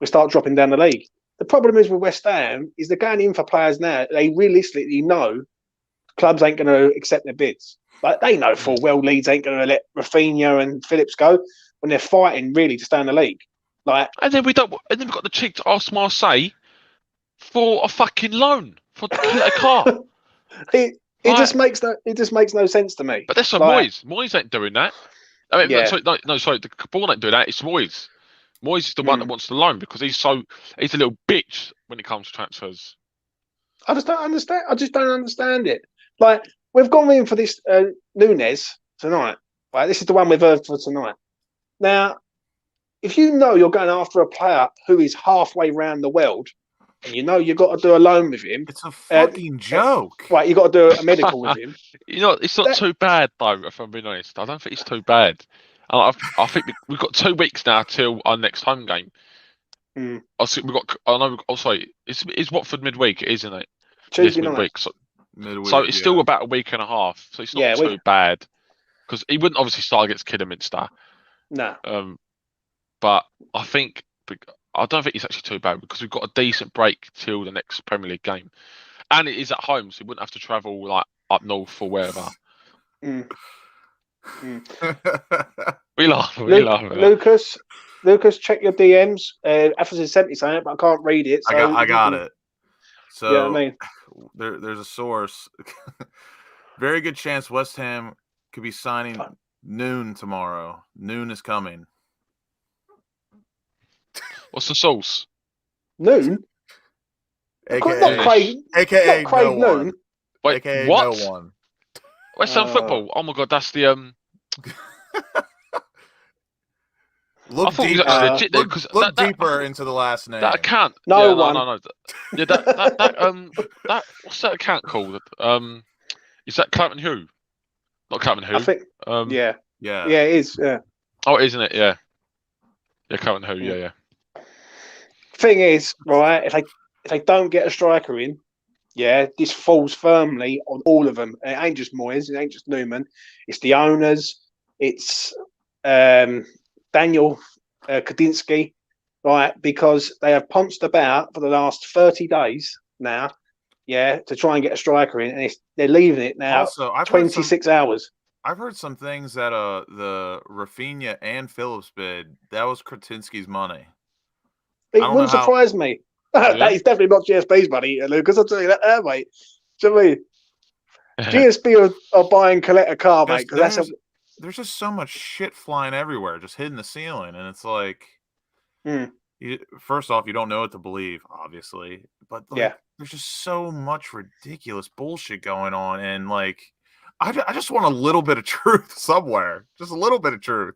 we start dropping down the league. The problem is with West Ham is they're going in for players now. They realistically know clubs ain't going to accept their bids. Like they know full well Leeds ain't going to let Raphinha and Phillips go when they're fighting really to stay in the league. Like, and then we've got the cheek to ask Marseille for a fucking loan for a car. It just makes no sense to me. But that's Moyes. Moyes ain't doing that. I mean, sorry, the ball ain't doing that. It's Moyes. Moyes is the one that wants the loan because he's a little bitch when it comes to transfers. I just don't understand. I just don't understand it. Like we've gone in for this Nunes tonight. Right, this is the one we've heard for tonight. Now, if you know you're going after a player who is halfway around the world, and you know you've got to do a loan with him. It's a fucking joke. Right, you've got to do a medical with him. It's not too bad though. If I'm being honest, I don't think it's too bad. I think we've got 2 weeks now till our next home game. I think we've got. I know. Sorry, it's Watford midweek, isn't it? Tuesday midweek. Night. Midweek, so it's still about a week and a half. So it's not too bad because he wouldn't obviously start against Kidderminster. No. But I don't think it's actually too bad because we've got a decent break till the next Premier League game, and it is at home, so we wouldn't have to travel like up north or wherever. We laugh. Lucas, check your DMs. Ephesus sent me something, but I can't read it. So I got it. So yeah, I mean, there's a source. Very good chance West Ham could be signing noon tomorrow. Noon is coming. What's the source? Noon. AKA Craig no Noon. one. Wait, AKA what? no one. West Ham football. Oh my god, that's the Look deeper into the last name. That account. No. Yeah, that what's that account called? Is that Clapham Hugh? Not Clapham Hugh. I think. Yeah, it is. Yeah. Oh, isn't it? Yeah. Yeah, Clapham Hugh. Yeah. Thing is, right? If they don't get a striker in, this falls firmly on all of them. It ain't just Moyes. It ain't just Newman. It's the owners. It's Daniel Kadinsky, right? Because they have pounced about for the last 30 days now, to try and get a striker in, and they're leaving it now. Also, 26 hours. I've heard some things that the Raphinha and Phillips bid, that was Kretinsky's money. It wouldn't surprise me. That is definitely not GSP's money, Lucas. I'll tell you that, mate. Do you know what I mean? GSP are buying Colette a car, mate. There's just so much shit flying everywhere, just hitting the ceiling, and it's like, first off, you don't know what to believe, obviously, but there's just so much ridiculous bullshit going on, and like, I just want a little bit of truth somewhere, just a little bit of truth.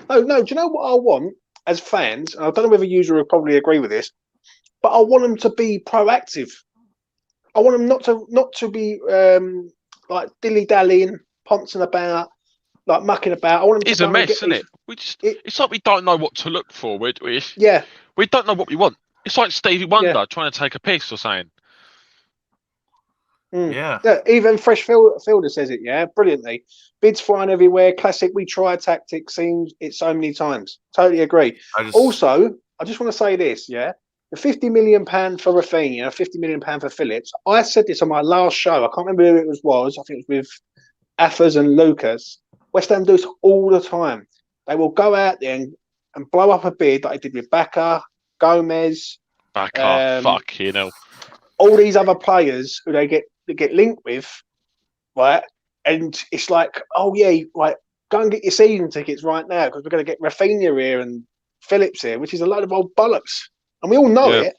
Oh no, do you know what I want as fans? And I don't know whether you will probably agree with this, but I want them to be proactive. I want them not to be like dilly dallying, pouncing about, like mucking about. I want them It's to a go and mess, get isn't these. it? It's like we don't know what to look for. Yeah, We don't know what we want. It's like Stevie Wonder yeah. trying to take a piss or something. Yeah. Even Fresh Fielder says it, brilliantly. Bids flying everywhere. Classic. We try tactic. Seen it so many times. Totally agree. Also, I just want to say this, the £50 million for Raphinha, £50 million for Phillips. I said this on my last show. I can't remember who it was. I think it was with Affers and Lucas. West Ham do this all the time. They will go out there and blow up a bid like they did with Baka, Gomez, Fuck, all these other players who they get linked with, right? And it's like, oh yeah, like go and get your season tickets right now because we're going to get Raphinha here and Phillips here, which is a load of old bollocks, and we all know it.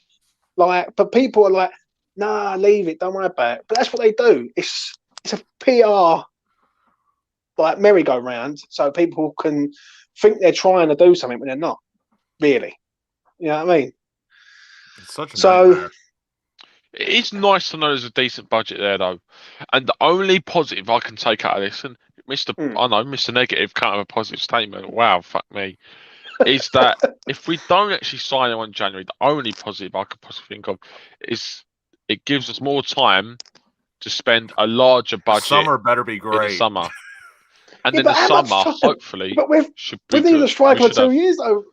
Like, but people are like, nah, leave it, don't worry about it. But that's what they do. It's a PR like merry-go-round, so people can think they're trying to do something when they're not really. You know what I mean? It's such a nightmare. It's nice to know there's a decent budget there, though. And the only positive I can take out of this, and Mr. Negative can't have a positive statement. Wow, fuck me. Is that if we don't actually sign him on January, the only positive I could possibly think of is it gives us more time to spend a larger budget. Summer better be great. In the summer. And then the summer, hopefully, should be good. We've been a striker for 2 years, though.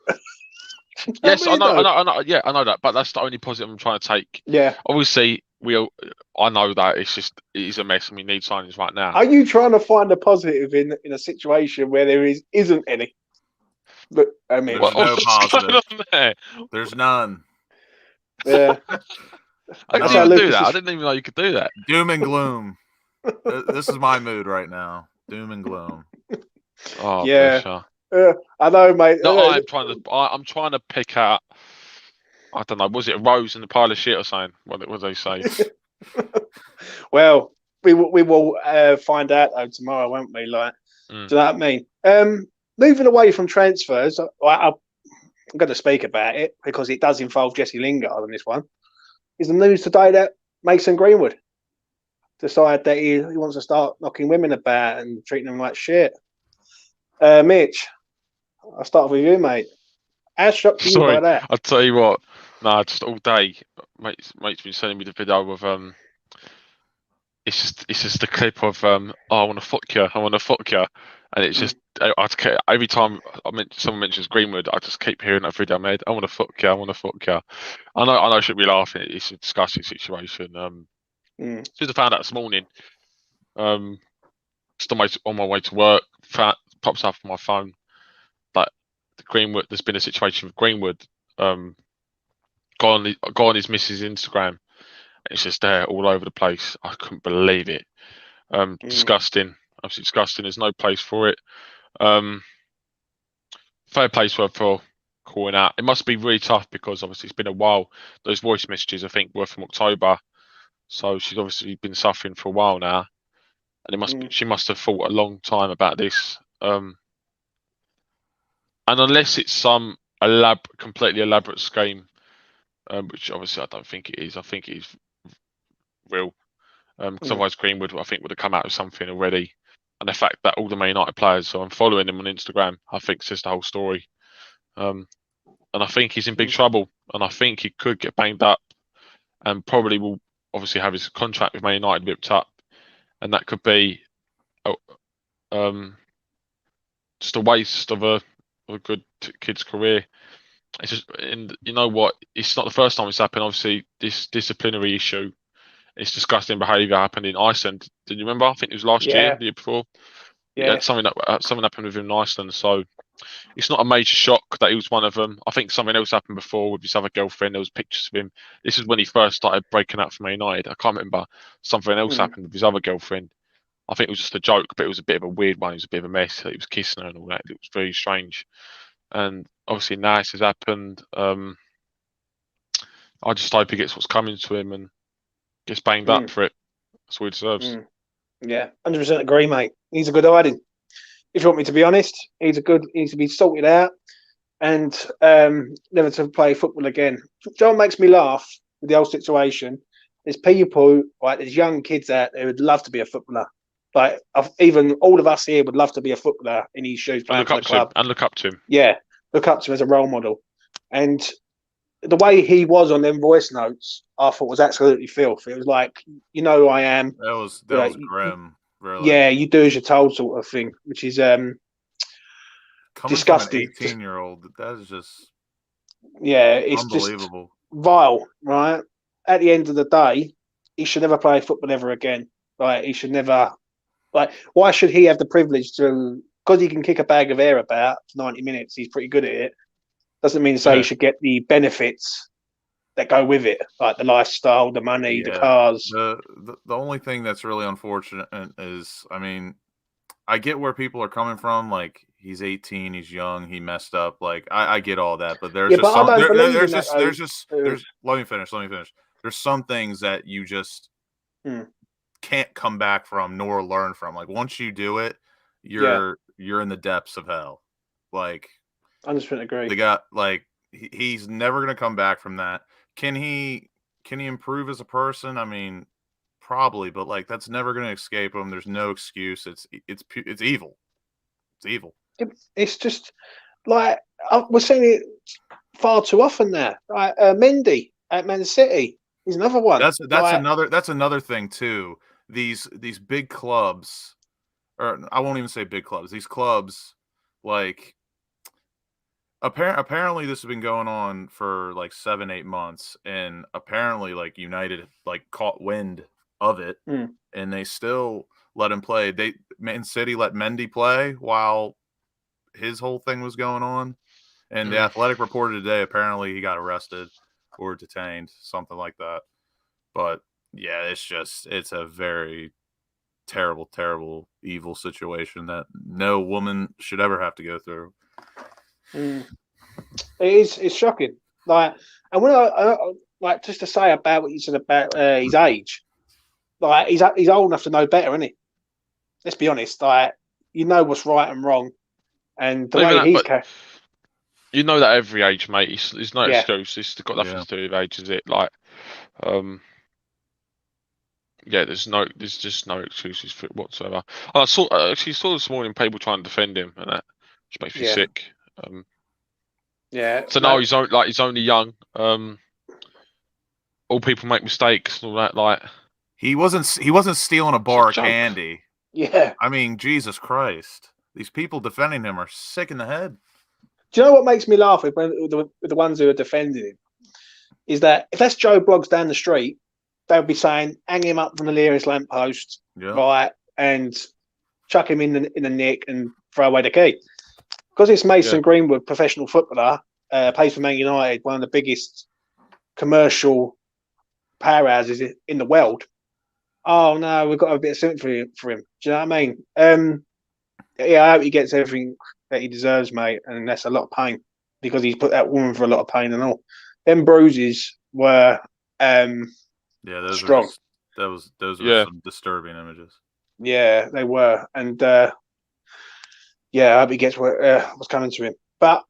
Yes, I know. Yeah, I know that, but that's the only positive I'm trying to take. Yeah. Obviously, I know that it is a mess, and we need signings right now. Are you trying to find a positive in a situation where there isn't any? But I mean, there's no positive. There's none. Yeah. I didn't even do that. I didn't even know you could do that. Doom and gloom. This is my mood right now. Doom and gloom. Oh, yeah. I know, mate. No, I'm trying to pick out. I don't know. Was it a rose in the pile of shit or something? What they say? Well, we will find out though tomorrow, won't we? Like, do you know what I mean? Moving away from transfers, I'm going to speak about it because it does involve Jesse Lingard on this one. Is the news today that Mason Greenwood decided that he wants to start knocking women about and treating them like shit? Mitch, I'll start with you, mate. How shocked are you by that? I'll tell you what. No, just all day, mate's been sending me the video of It's just the clip of I want to fuck you, and it's just every time someone mentions Greenwood, I just keep hearing that video. Made I want to fuck you. I know I should be laughing. It's a disgusting situation. Just I found out this morning. Just on my way to work, pops up on my phone that Greenwood. There's been a situation with Greenwood. Go on his missus' Instagram. It's just there all over the place. I couldn't believe it. Disgusting. Absolutely disgusting. There's no place for it. Fair place for calling out. It must be really tough because obviously it's been a while. Those voice messages, I think, were from October. So she's obviously been suffering for a while now. And she must have thought a long time about this. And unless it's some completely elaborate scheme, which obviously I don't think it is. I think it is real. Because otherwise Greenwood, I think, would have come out with something already. And the fact that all the Man United players, so I'm following him on Instagram, I think says the whole story. And I think he's in big trouble. And I think he could get banged up and probably will obviously have his contract with Man United ripped up. And that could be just a waste of a good kid's career. It's just, and you know what? It's not the first time it's happened. Obviously, this disciplinary issue, it's disgusting behaviour happened in Iceland. Did you remember? I think it was last year, the year before. Yeah, something happened with him in Iceland. So it's not a major shock that he was one of them. I think something else happened before with his other girlfriend. There was pictures of him. This is when he first started breaking out from Man United. I can't remember. Something else happened with his other girlfriend. I think it was just a joke, but it was a bit of a weird one. It was a bit of a mess. He was kissing her and all that. It was very strange. And obviously now this has happened. I just hope he gets what's coming to him and gets banged up for it. That's what he deserves. Yeah, 100% agree, mate. He's a good hiding. If you want me to be honest, he needs to be sorted out and never to play football again. John makes me laugh with the whole situation. there's people, like there's young kids out there who'd love to be a footballer. Like even all of us here would love to be a footballer in his shoes, playing for the club. And look up to him. Yeah, look up to him as a role model. And the way he was on them voice notes, I thought was absolutely filth. It was like, you know who I am. That was grim. Really. Yeah, you do as you're told, sort of thing, which is coming disgusting. From an 18-year-old, that is just it's unbelievable. Just vile, right? At the end of the day, he should never play football ever again. Like he should never. Like, why should he have the privilege to? Because he can kick a bag of air about for 90 minutes. He's pretty good at it. Doesn't mean to say he should get the benefits that go with it, like the lifestyle, the money, the cars. The only thing that's really unfortunate is, I mean, I get where people are coming from. Like, he's 18, he's young, he messed up. Like, I get all that, but there's let me finish. There's some things that you just can't come back from nor learn from. Like, once you do it, you're in the depths of hell. Like, I just agree. The guy, like, he's never going to come back from that. Can he improve as a person? I mean, probably, but like that's never going to escape him. There's no excuse. It's evil. It's evil. It's just like we're seeing it far too often now. Like Mendy at Man City, he's another one. That's another thing too. These big clubs, or I won't even say big clubs. These clubs, like. Apparently this has been going on for like 7-8 months, and apparently like United like caught wind of it, and they still let him play. Man City let Mendy play while his whole thing was going on, and the Athletic reported today apparently he got arrested or detained, something like that. But yeah, it's a very terrible, evil situation that no woman should ever have to go through. It's shocking. Like, and when I like just to say about what you said about his age, like he's old enough to know better, isn't he? Let's be honest. Like, you know what's right and wrong, and the way he's you know that every age, mate. It's no excuse. It's got nothing to do with age, is it? Like, there's just no excuses for it whatsoever. I actually saw this morning people trying to defend him, and that just makes me sick. So no, he's only young. All people make mistakes and all that. Like, he wasn't stealing a bar of candy. Yeah, I mean, Jesus Christ, these people defending him are sick in the head. Do you know what makes me laugh with the ones who are defending him? Is that if that's Joe Bloggs down the street, they would be saying, hang him up from the nearest lamppost, right, and chuck him in the nick and throw away the key. Because it's Mason Greenwood, professional footballer, plays for Man United, one of the biggest commercial powerhouses in the world. Oh no, we've got a bit of sympathy for him. Do you know what I mean? I hope he gets everything that he deserves, mate, and that's a lot of pain because he's put that woman for a lot of pain and all. Them bruises were those strong. Those were some disturbing images. Yeah, they were, and I hope he gets what's coming to him. But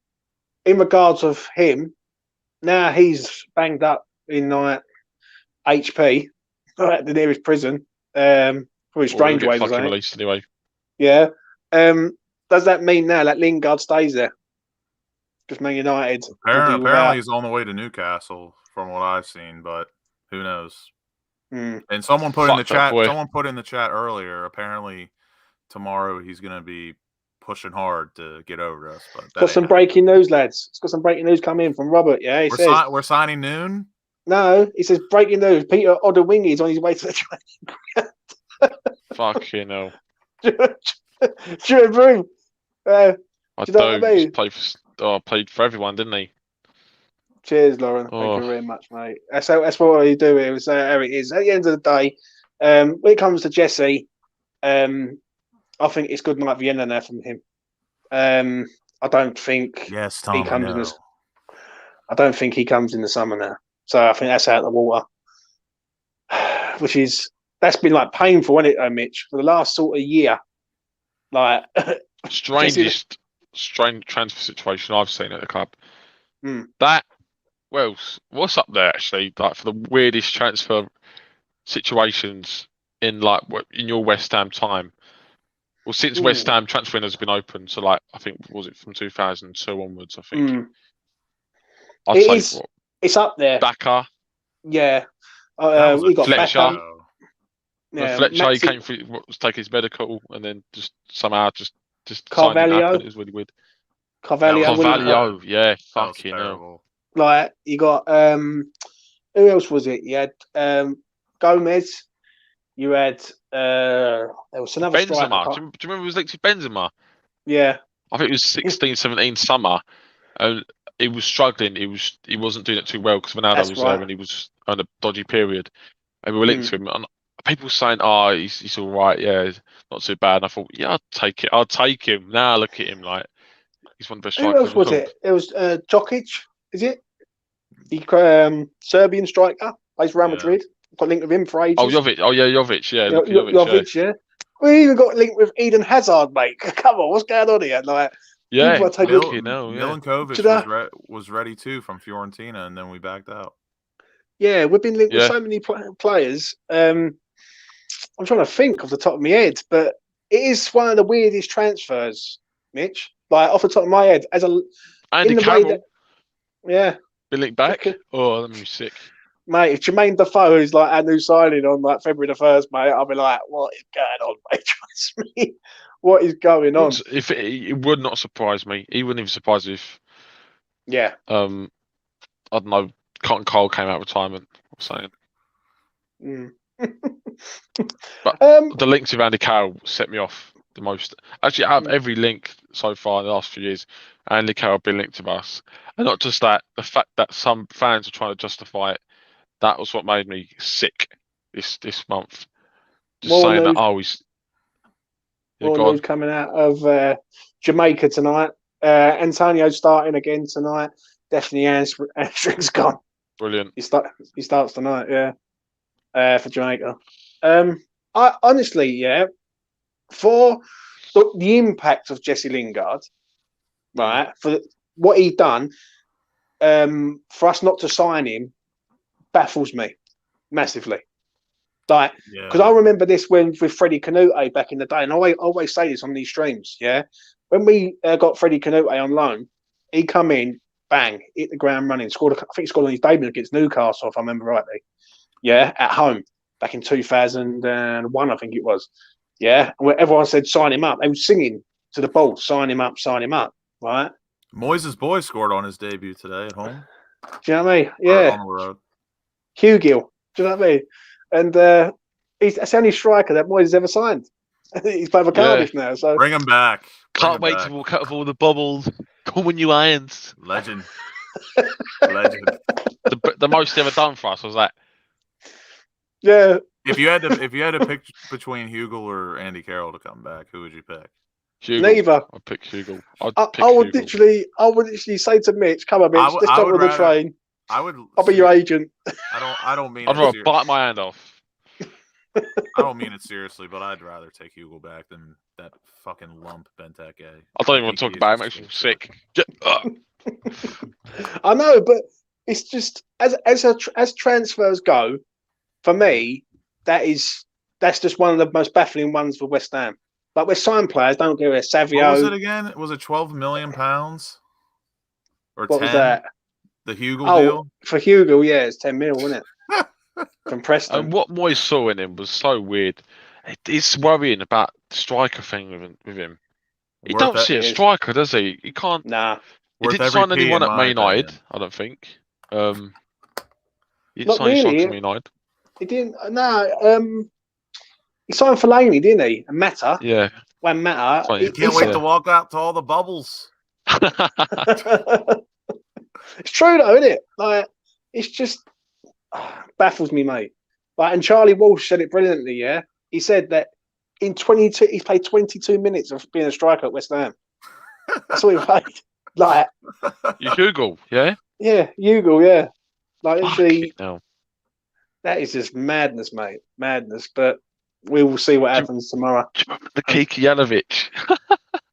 in regards of him, now he's banged up in like HP, at the nearest prison. Probably strange ways, fucking released anyway. Yeah. Does that mean now that Lingard stays there? Because Man United. Apparently, he's on the way to Newcastle, from what I've seen, but who knows? And someone put in the chat. Someone put in the chat earlier. Apparently, tomorrow he's going to be pushing hard to get over to us. But got some breaking news, lads. It's got some breaking news coming in from Robert. Yeah, we're signing Noon. No, he says breaking news. Peter Odewingie is on his way to the training ground. Fucking hell. True, Broom. I played for everyone, didn't he? Cheers, Lauren. Thank you very much, mate. That's what you do here. So how it is. At the end of the day, when it comes to Jesse, I think it's good night Vienna now from him. I don't think he comes I don't think he comes in the summer now. So I think that's out of the water. That's been like painful, isn't it, Mitch? For the last sort of year. Like strange transfer situation I've seen at the club. What's up there actually? Like for the weirdest transfer situations in your West Ham time. Well, since West Ham transfer window has been open, so I think was it from 2002 onwards? I think. I'd say it's up there. Backer. Yeah. We got Fletcher. Backer. Yeah, Fletcher, he came through, was taking his medical, and then just somehow just Carvalho. It was really weird. Carvalho, yeah, fucking hell. You got who else was it? You had Gomez. You had there was another Benzema. striker. Do you remember it was linked to Benzema? Yeah, I think it was 16, 17 summer, and he was struggling. He wasn't doing it too well because Ronaldo was there, and he was on a dodgy period. And we were linked to him, and people saying, "Oh, he's all right, yeah, not too bad." And I thought, "Yeah, I'll take it. I'll take him." Now look at him, he's one of the best strikers. Who else was it? It was Jokic. Is it the Serbian striker? Plays Real Madrid. Got linked with him for ages. Oh, Jovic. Oh, yeah, Jovic. Yeah, Jovic. Yeah. We even got linked with Eden Hazard, mate. Come on, what's going on here? Milinkovic was ready too from Fiorentina, and then we backed out. Yeah, we've been linked with so many players. I'm trying to think off the top of my head, but it is one of the weirdest transfers, Mitch. Off the top of my head, Andy Carroll. Yeah. Been linked back. Oh, that made me sick. Mate, if Jermaine Defoe is our new signing on February the 1st, mate, I'll be like, what is going on, mate? Trust me. What is going on? If it would not surprise me. He wouldn't even surprise me if I don't know, Cotton Cole came out of retirement or something. But the links with Andy Carroll set me off the most. Actually, out of every link so far in the last few years, Andy Carroll been linked to us. And not just that, the fact that some fans are trying to justify it, that was what made me sick this month. Just more saying news, that, he's... More news coming out of Jamaica tonight. Antonio starting again tonight. Definitely hamstring's gone. Brilliant. He starts tonight, for Jamaica. I honestly, for the impact of Jesse Lingard, right, for what he done, for us not to sign him baffles me massively. Because I remember this with Freddie Canute back in the day, and I always say this on these streams, when we got Freddie Canute on loan, he come in, bang, hit the ground running, scored. I think he scored on his debut against Newcastle, if I remember rightly. Yeah, at home back in 2001, I think it was. Yeah, and everyone said sign him up. They were singing to the ball, sign him up, right? Moyes' boy scored on his debut today at home. Do you know what I mean? Yeah. On the road. Hugill. Do you know what I mean? And that's the only striker that Moyes has ever signed. He's playing for Cardiff now. So bring him back. Can't wait to walk out of all the bubbles. Call me new irons. Legend. The most ever done for us was that. Yeah. If you had to pick between Hugill or Andy Carroll to come back, who would you pick? Hugill. Neither. I'd pick Hugill. I would literally say to Mitch, "Come on, Mitch, let's jump on the train." I'll be your agent. I don't mean. I'd rather bite my hand off. I don't mean it seriously, but I'd rather take Hugill back than that fucking lump Benteke. I don't even want to talk about it. It makes me sick. I know, but it's just as transfers go, for me, that's just one of the most baffling ones for West Ham. Like we're signed players, don't give it. Savio. What was it again? Was it £12 million or what 10? Was that? The Hugill deal for Hugill, yeah, it's 10 mil, wasn't it? From Preston. And what Moyes saw in him was so weird. It's worrying about the striker thing with him. He don't see a striker, does he? He can't. Nah. He didn't sign anyone at Man United, I don't think. He didn't sign any strikers at Man United. He didn't. No. He signed Fellaini, didn't he? And Mata. Yeah. When Mata. He can't wait to walk out to all the bubbles. It's true though, isn't it? It's just baffles me, mate. And Charlie Walsh said it brilliantly. Yeah, he said that in 22, he's played 22 minutes of being a striker at West Ham. That's what he played. Hugill, yeah. Yeah, Hugill, yeah. Literally, no. That is just madness, mate. Madness. But we will see what happens tomorrow. The Kiki Janovic.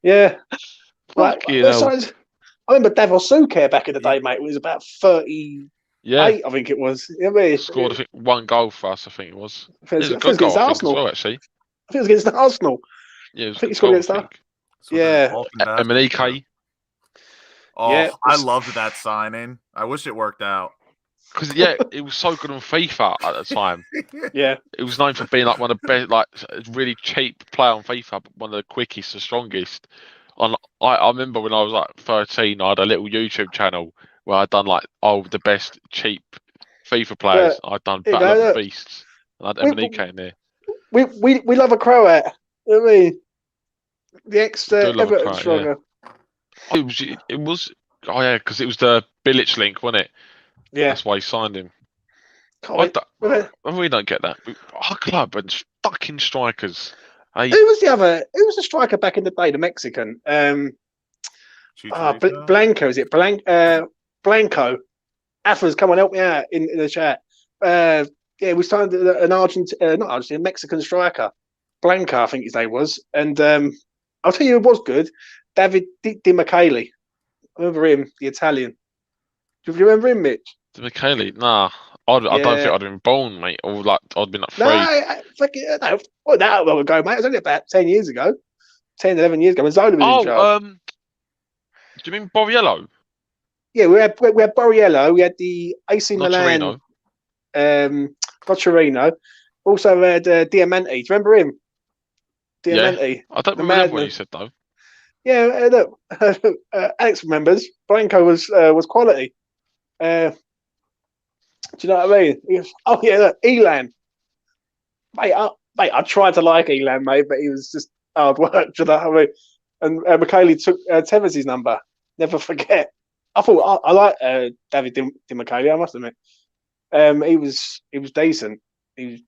Yeah. I remember Davos Suker back in the day, mate. It was about 30 Yeah, 8, I think it was. You know what I mean? scored I think 1 goal for us. I think it was. I It think was a it was good goal, against I think, as Arsenal. well. Actually, I think it was against Arsenal. yeah, it was I a think he good scored goal. I against us. think. So with the Yeah. Balkan basket, Emenike, Yeah. I loved that signing. I wish it worked out. because it was so good on FIFA at the time. Yeah. It was known for being like one of the best, like a really cheap player on FIFA, but one of the quickest, the strongest. And I remember when I was like 13, I had a little YouTube channel where I'd done like the best cheap FIFA players. Look, I'd done here you Battle go. of the Look. Beasts, and I had We, Emenike in there. we love a Croat. You know what I mean? The ex I do love a Everton crack, yeah. striker. It was, oh yeah, because it was the Bilic link, wasn't it? Yeah. That's why he signed him. Can't wait. We don't get that. Our club and fucking strikers. Hey, Who was the other? Who was the striker back in the day? The Mexican. Chicharito? Blanco. Is it Blanco? Afas, come on, help me out in the chat. Yeah, we signed an not Argentine, Mexican striker. Blanco, I think his name was. And I'll tell you, it was good. David Di Michele. I remember him, the Italian. Do you remember him, Mitch? Healey, nah. I don't think I'd have been born, mate. Or like I'd been like 3. No, well, that long ago, mate. It was only about 10 years ago. 10, 11 years ago when Zola was in charge. Do you mean Borriello? Yeah, we had Borriello. We had the AC Milan. Torino. Not Torino. Also had Diamante. Do you remember him? Diamante. Yeah. I don't the remember what madman. you said though. Yeah, look, Alex remembers. Blanco was quality. Do you know what I mean? Oh yeah, look, Elan. Mate, I tried to like Elan, mate, but he was just hard work. Do you know what I mean? And Michele took Tevez's number. Never forget. I thought I like David Di Michele. I must admit, he was decent. He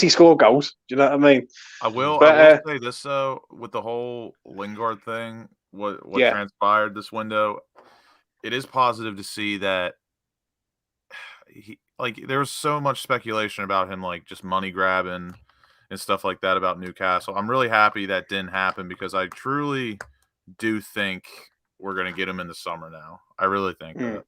scored goals. Do you know what I mean? I will say this though, with the whole Lingard thing, what transpired this window, it is positive to see that there was so much speculation about him like just money grabbing and stuff like that about Newcastle. I'm really happy that didn't happen because I truly do think we're gonna get him in the summer now. I really think that.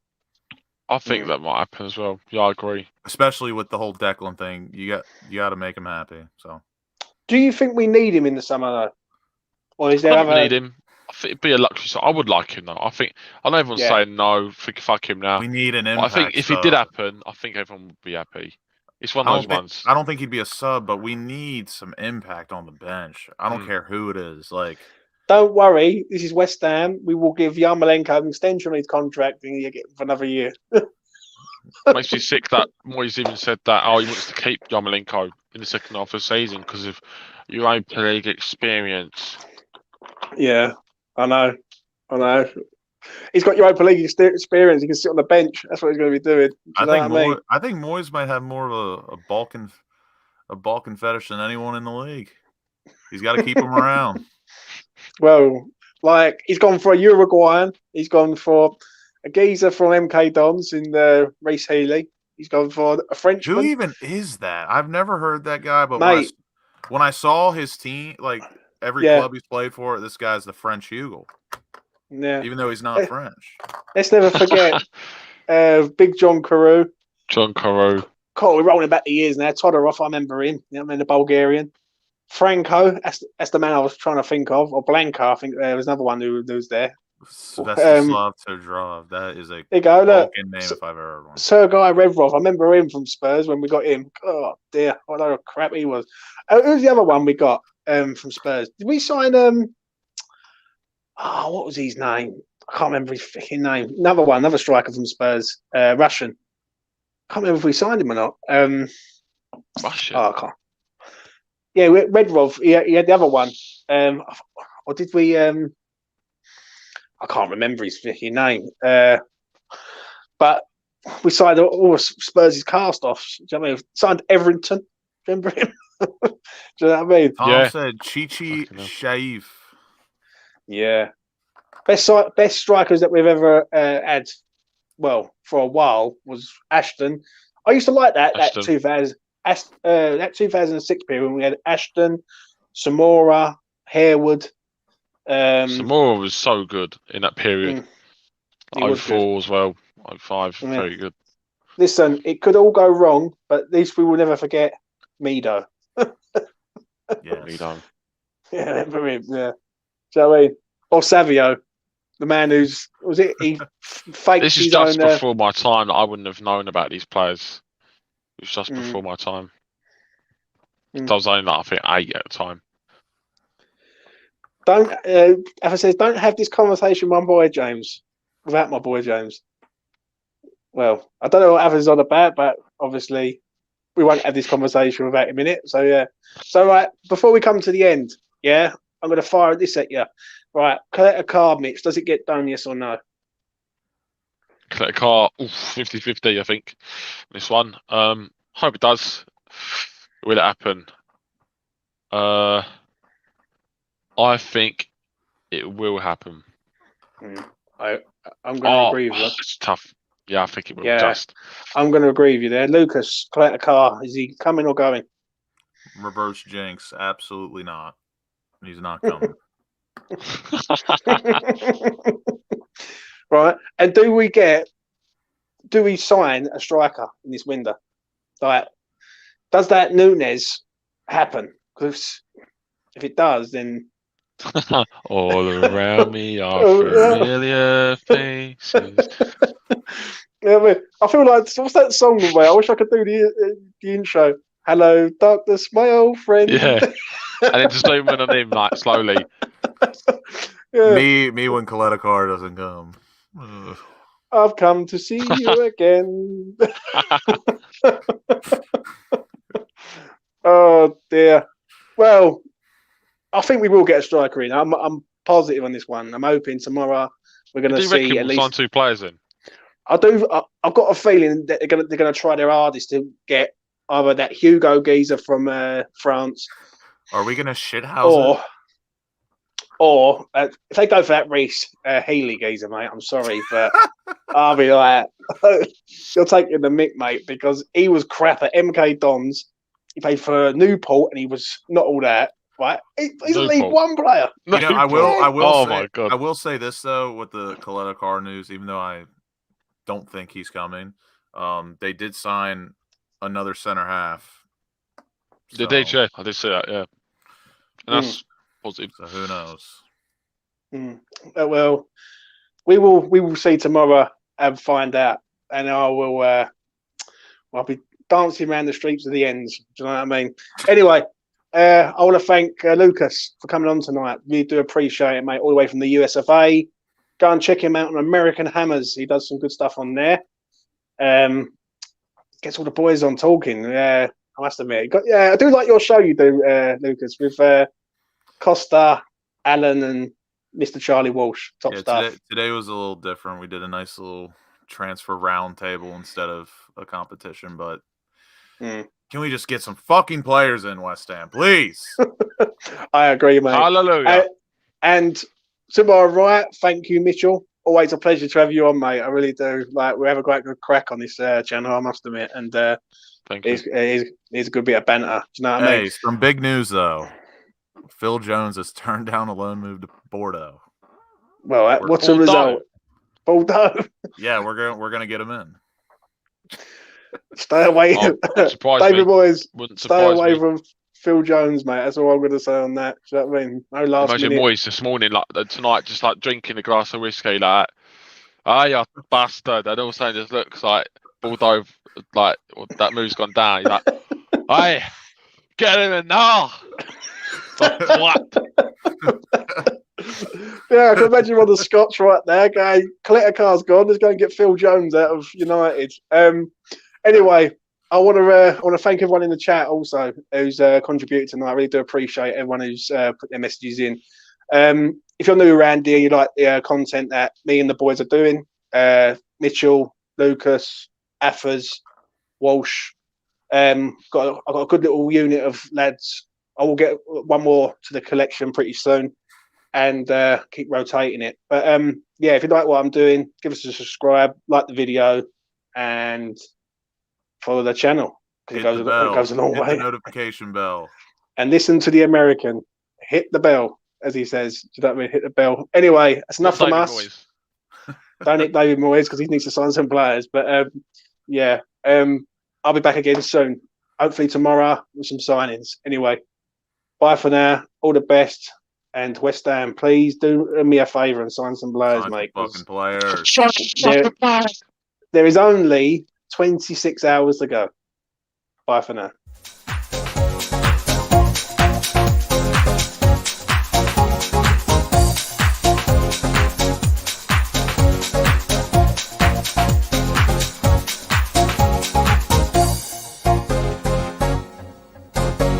I think that might happen as well. Yeah, I agree. Especially with the whole Declan thing, you got to make him happy. So, do you think we need him in the summer though, or is there other? We need him. I think it'd be a luxury. So I would like him though. I know everyone's saying no. Fuck him now. We need an impact. I think if it did happen, I think everyone would be happy. It's one of those ones. I don't think he'd be a sub, but we need some impact on the bench. I don't care who it is. Like, don't worry, this is West Ham. We will give Yarmolenko an extension on his contract and you get for another year. Makes me sick that Moyes even said that he wants to keep Yarmolenko in the second half of the season because of Europa League experience. Yeah, I know. He's got Europa League experience. He can sit on the bench. That's what he's going to be doing. I think Moyes might have more of a Balkan fetish than anyone in the league. He's got to keep him around. Well, like he's gone for a Uruguayan. He's gone for a geezer from MK Dons in Rhys Healey. He's gone for a Frenchman. Who even is that? I've never heard that guy, but when I saw his team, like every club he's played for, this guy's the French Hugo. Yeah. Even though he's not French. Let's never forget Big John Carew. John Carew. God, we're rolling back the years now. Todorov, I remember him. You know what I mean? The Bulgarian. Franco, that's the man I was trying to think of. Or Blanca, I think there was another one who was there. Svetoslav Todorov. That is a Balkan name if I've ever heard one. Sergei Revrov. I remember him from Spurs when we got him. Oh dear, what a crap he was. Who's the other one we got from Spurs? Did we sign what was his name? I can't remember his freaking name. Another striker from Spurs, Russian. Can't remember if we signed him or not. Russian. I can't. Yeah, Redrov. He had the other one. Or did we? I can't remember his freaking name. But we signed all Spurs' cast-offs. Do you know what I mean? Signed Everington. Remember him? Do you know what I mean? Tom said Chichi Shaif. Yeah. Best strikers that we've ever had, well, for a while was Ashton. I used to like that 2006 period when we had Ashton, Samora, Harewood. Samora was so good in that period. 04 as well. 05, very good. Listen, it could all go wrong, but at least we will never forget Mido. Yes. Mido. Yeah, for him, yeah. So I mean, or Savio, the man who's he faked This is his just own. before my time. I wouldn't have known about these players. It was just before my time. I was only I think 8 at the time. Don't, as I said, don't have this conversation with my boy James without my boy James. Well, I don't know what Ava's on about, but obviously we won't have this conversation without him in it. So yeah. So right before we come to the end, yeah, I'm going to fire this at you. Right, collect a card, Mitch. Does it get done? Yes or no? Collect a car, 50-50, I think. This one. Hope it does. Will it happen? I think it will happen. I'm going to agree with you. It's tough. Yeah, I think it will. Yeah. Just. I'm going to agree with you there. Lucas, collect a car. Is he coming or going? Reverse jinx. Absolutely not. He's not coming. Right. And do we sign a striker in this window? Like, does that Núñez happen? Because if it does, then all around me are familiar faces. Yeah, I feel like what's that song, mate? I wish I could do the intro. Hello, darkness, my old friend. Yeah, and then just zoom in on him like slowly. Yeah. Me when Coletta Car doesn't come. Ugh. I've come to see you again. Oh dear. Well, I think we will get a striker in. I'm positive on this one. I'm hoping tomorrow we're going to see at least sign 2 players in. I've got a feeling that they're gonna try their hardest to get either that Hugo geezer from France. Are we gonna shithouse it? Or if they go for that Rhys Healey geezer, mate, I'm sorry, but I'll be like, you're taking the mick, mate, because he was crap at MK Dons. He played for Newport and he was not all that. Right? He's a League One player. You know, I will. Oh say, my God. I will say this though with the Coletta Car news, even though I don't think he's coming. They did sign another center half. They did, yeah. I did see that, yeah. And that's positive. So who knows? Well, we will see tomorrow and find out. And I'll be dancing around the streets of the ends. Do you know what I mean? Anyway, I want to thank Lucas for coming on tonight. We do appreciate it, mate. All the way from the US of A. Go and check him out on American Hammers. He does some good stuff on there. Gets all the boys on talking. I must admit. I do like your show you do, Lucas, with Costa, Alan, and Mr. Charlie Walsh. Top stuff. Today was a little different. We did a nice little transfer round table instead of a competition, but can we just get some fucking players in West Ham, please? I agree, mate. Hallelujah. And tomorrow, right? Thank you, Mitchell. Always a pleasure to have you on, mate. I really do. Like, we have a great good crack on this channel, I must admit. And thank you. It's a good bit of banter. Do you know what I mean? Some big news though. Phil Jones has turned down a loan move to Bordeaux. Well, what's the result? Bordeaux. Yeah, we're gonna get him in. Stay away, David boys. Stay away from Phil Jones, mate. That's all I'm going to say on that. Do you know what I mean? No last Imagine minute. Moyes this morning, like tonight, just like drinking a glass of whiskey, like, you bastard. And all of a sudden, just looks like Bordeaux, like that move's gone down. He's like, hey, get him in now. What? Yeah, I can imagine on the Scots right there. Going, Coletta Car's gone. Let's go and get Phil Jones out of United. Anyway, I want to thank everyone in the chat also who's contributed tonight. I really do appreciate everyone who's put their messages in. If you're new around here, you like the content that me and the boys are doing, Mitchell, Lucas, Affers, Walsh, I've got a good little unit of lads. I will get one more to the collection pretty soon and keep rotating it. But yeah, if you like what I'm doing, give us a subscribe, like the video, and follow the channel because it goes a long way. Hit the notification bell. And listen to the American. Hit the bell, as he says. Do you know what I mean? Hit the bell. Anyway, that's enough from us. Don't hit David Moyes because he needs to sign some players. But yeah. I'll be back again soon. Hopefully tomorrow with some signings. Anyway, bye for now. All the best. And West Ham, please do me a favour and sign some players, Sign mate. fucking players. There is only 26 hours to go. Bye for now.